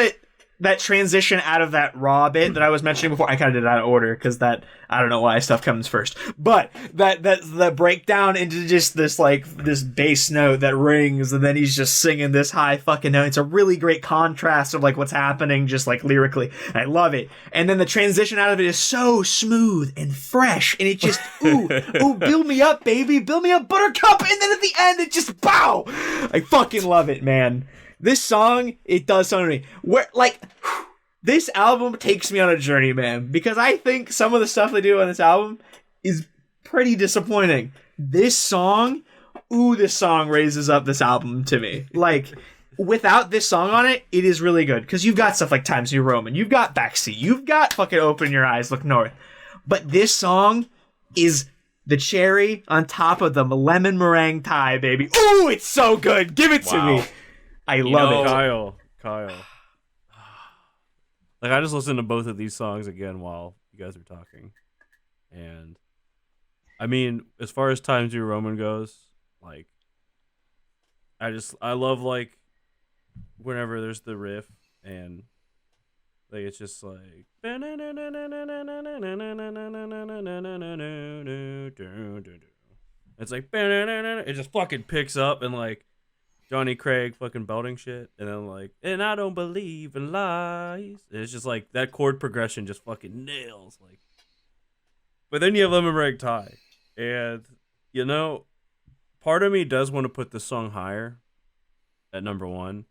that transition out of that raw bit that I was mentioning before, I kind of did it out of order because that, I don't know why stuff comes first, but that breakdown into just this, like, this bass note that rings and then he's just singing this high fucking note. It's a really great contrast of, like, what's happening just, like, lyrically. And I love it. And then the transition out of it is so smooth and fresh and it just, ooh, build me up, baby, build me up, buttercup. And then at the end, it just, pow! I fucking love it, man. This song, it does something to me. Where, like, this album takes me on a journey, man. Because I think some of the stuff they do on this album is pretty disappointing. This song raises up this album to me. Like, without this song on it, it is really good. Because you've got stuff like Times New Roman. You've got Backseat. You've got fucking Open Your Eyes, Look North. But this song is the cherry on top of the lemon meringue Thai, baby. Ooh, it's so good. Give it to me. I love it.
Kyle. Like, I just listened to both of these songs again while you guys were talking. And, I mean, as far as Times New Roman goes, like, I love, like, whenever there's the riff and, like, it's just like, it's like, it just fucking picks up and, like, Johnny Craig fucking belting shit, and then, like, and I don't believe in lies. And it's just like that chord progression just fucking nails, like. But then you have Lemon Meringue Thai, and you know, part of me does want to put this song higher at number 1,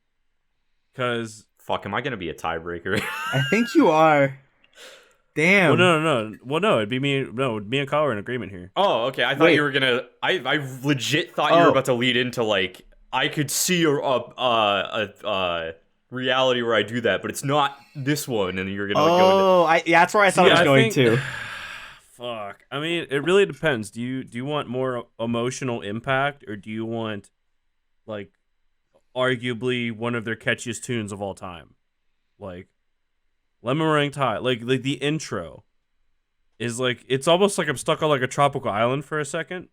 because
fuck, am I gonna be a tiebreaker?
I think you are. Damn.
Well, no, it'd be me. No, me and Kyle are in agreement here.
Oh, okay. I thought you were gonna. I legit thought you were about to lead into, like, I could see reality where I do that, but it's not this one, and you're gonna
that's where I thought it was going to.
Fuck. I mean, it really depends. Do you want more emotional impact, or do you want like arguably one of their catchiest tunes of all time, like Lemon Meringue Tie? Like the intro is like, it's almost like I'm stuck on like a tropical island for a second,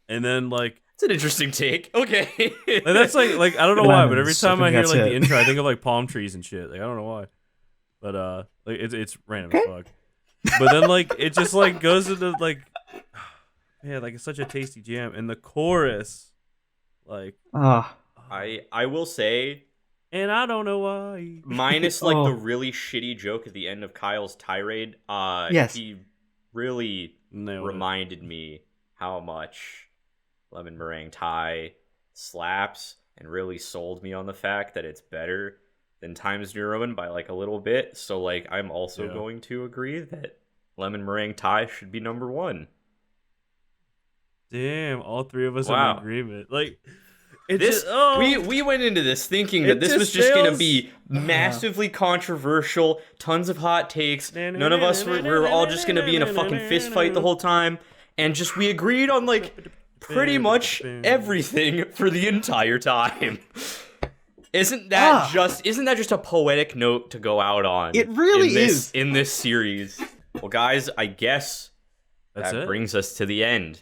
and then like
it's an interesting take. Okay,
like, that's like I don't know why, but every time I hear like the intro, I think of like palm trees and shit. Like I don't know why, but like it's random as fuck. But then like it just like goes into like, man, like it's such a tasty jam, and the chorus, like
I will say,
and I don't know why.
Minus like the really shitty joke at the end of Kyle's tirade,
yes.
He really reminded me how much Lemon Meringue Tie slaps, and really sold me on the fact that it's better than Times New Roman by like a little bit. So like I'm also going to agree that Lemon Meringue Tie should be number 1.
Damn, all three of us are in agreement. Like
we went into this thinking that this was just gonna be massively controversial, tons of hot takes. None of us were all just gonna be in a fucking fist fight the whole time, and just we agreed on like pretty much everything for the entire time. Isn't that just a poetic note to go out on?
It really is
in this series. Well, guys, I guess that brings us to the end.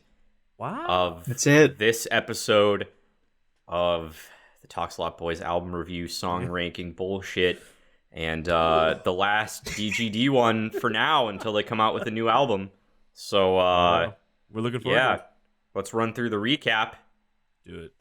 Wow.
That's it.
This episode of the Talks a Lot Boys album review, song ranking bullshit, and the last DGD one for now until they come out with a new album. So
we're looking forward to it.
Let's run through the recap.
Do it.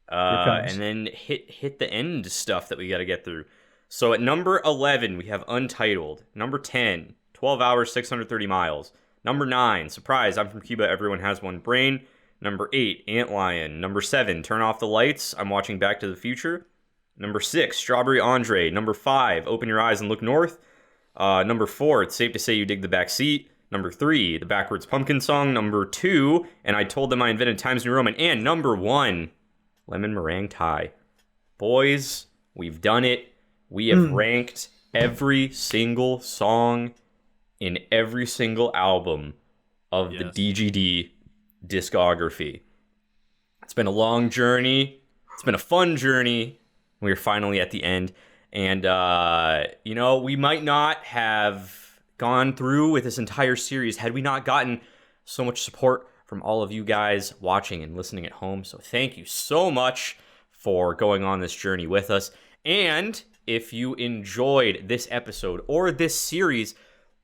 And then hit the end stuff that we got to get through. So at number 11, we have Untitled. Number 10, 12 Hours, 630 Miles. Number 9, Surprise, I'm from Cuba, Everyone Has One Brain. Number 8, Antlion. Number 7, Turn Off the Lights, I'm Watching Back to the Future. Number 6, Strawberry Andre. Number 5, Open Your Eyes and Look North. Number 4, It's Safe to Say You Dig the Back Seat. Number 3, The Backwards Pumpkin Song. Number 2, And I Told Them I Invented Times New Roman. And number 1, Lemon Meringue Tie. Boys, we've done it. We have ranked every single song in every single album of the DGD discography. It's been a long journey. It's been a fun journey. We're finally at the end. And, we might not have gone through with this entire series had we not gotten so much support from all of you guys watching and listening at home. So thank you so much for going on this journey with us. And if you enjoyed this episode or this series,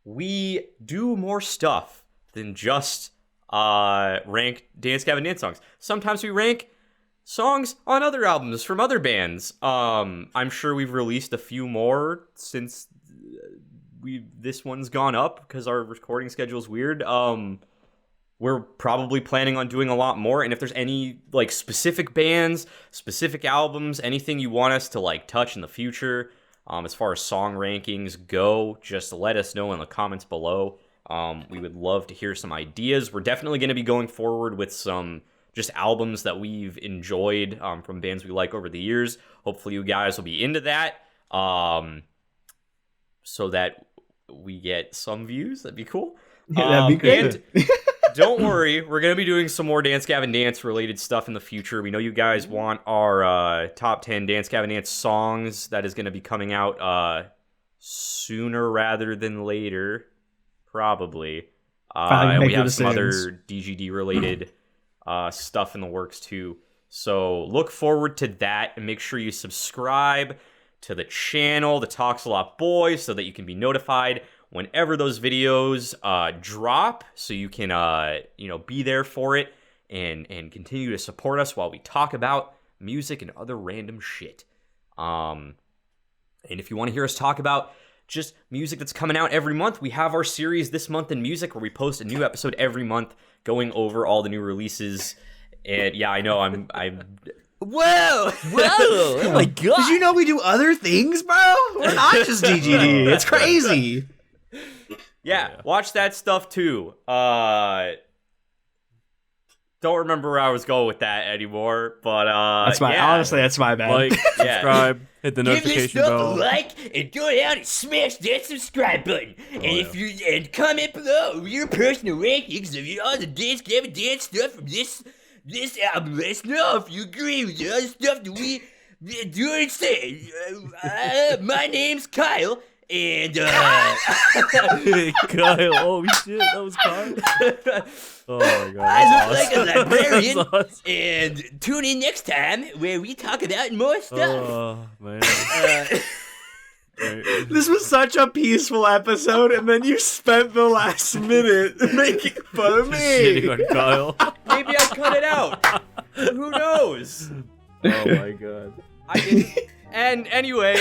we do more stuff than just rank Dance Gavin Dance songs. Sometimes we rank songs on other albums from other bands. I'm sure we've released a few more since this one's gone up because our recording schedule is weird. We're probably planning on doing a lot more, and if there's any like specific bands, specific albums, anything you want us to like touch in the future, as far as song rankings go, just let us know in the comments below. We would love to hear some ideas. We're definitely going to be going forward with some just albums that we've enjoyed from bands we like over the years. Hopefully you guys will be into that, so that we get some views. That'd be cool.
Yeah, that'd be good.
And don't worry, we're going to be doing some more Dance Gavin Dance related stuff in the future. We know you guys want our top 10 Dance Gavin Dance songs. That is going to be coming out sooner rather than later, probably. And we have some other DGD related stuff in the works too. So look forward to that, and make sure you subscribe to the channel, the Talks a Lot Boys, so that you can be notified whenever those videos drop, so you can be there for it and continue to support us while we talk about music and other random shit. And if you want to hear us talk about just music that's coming out every month, we have our series This Month in Music, where we post a new episode every month going over all the new releases. And yeah, I know I'm
Whoa! Oh my god! Did you know we do other things, bro? We're not just DGD. It's crazy.
Yeah, watch that stuff too. don't remember where I was going with that anymore, but
that's my honestly, that's my bad.
Like, subscribe, hit the notification bell.
Give this stuff a like and go out and smash that subscribe button. And comment below your personal rankings of all the Dance Gavin Dance stuff from this album. Let us know if you agree with all the stuff that we do and say. My name's Kyle. And
Kyle, oh shit, that was Kyle. Oh my god,
I look like a
awesome.
librarian.
Awesome.
And tune in next time where we talk about more stuff.
Oh man.
This was such a peaceful episode, and then you spent the last minute making fun of me.
Shitting on Kyle.
maybe I cut it out. Who knows?
Oh my god.
I didn't. And anyway,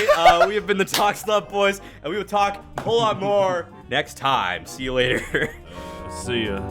we have been the Talk Stuff Boys, and we will talk a whole lot more next time. See you later.
See ya.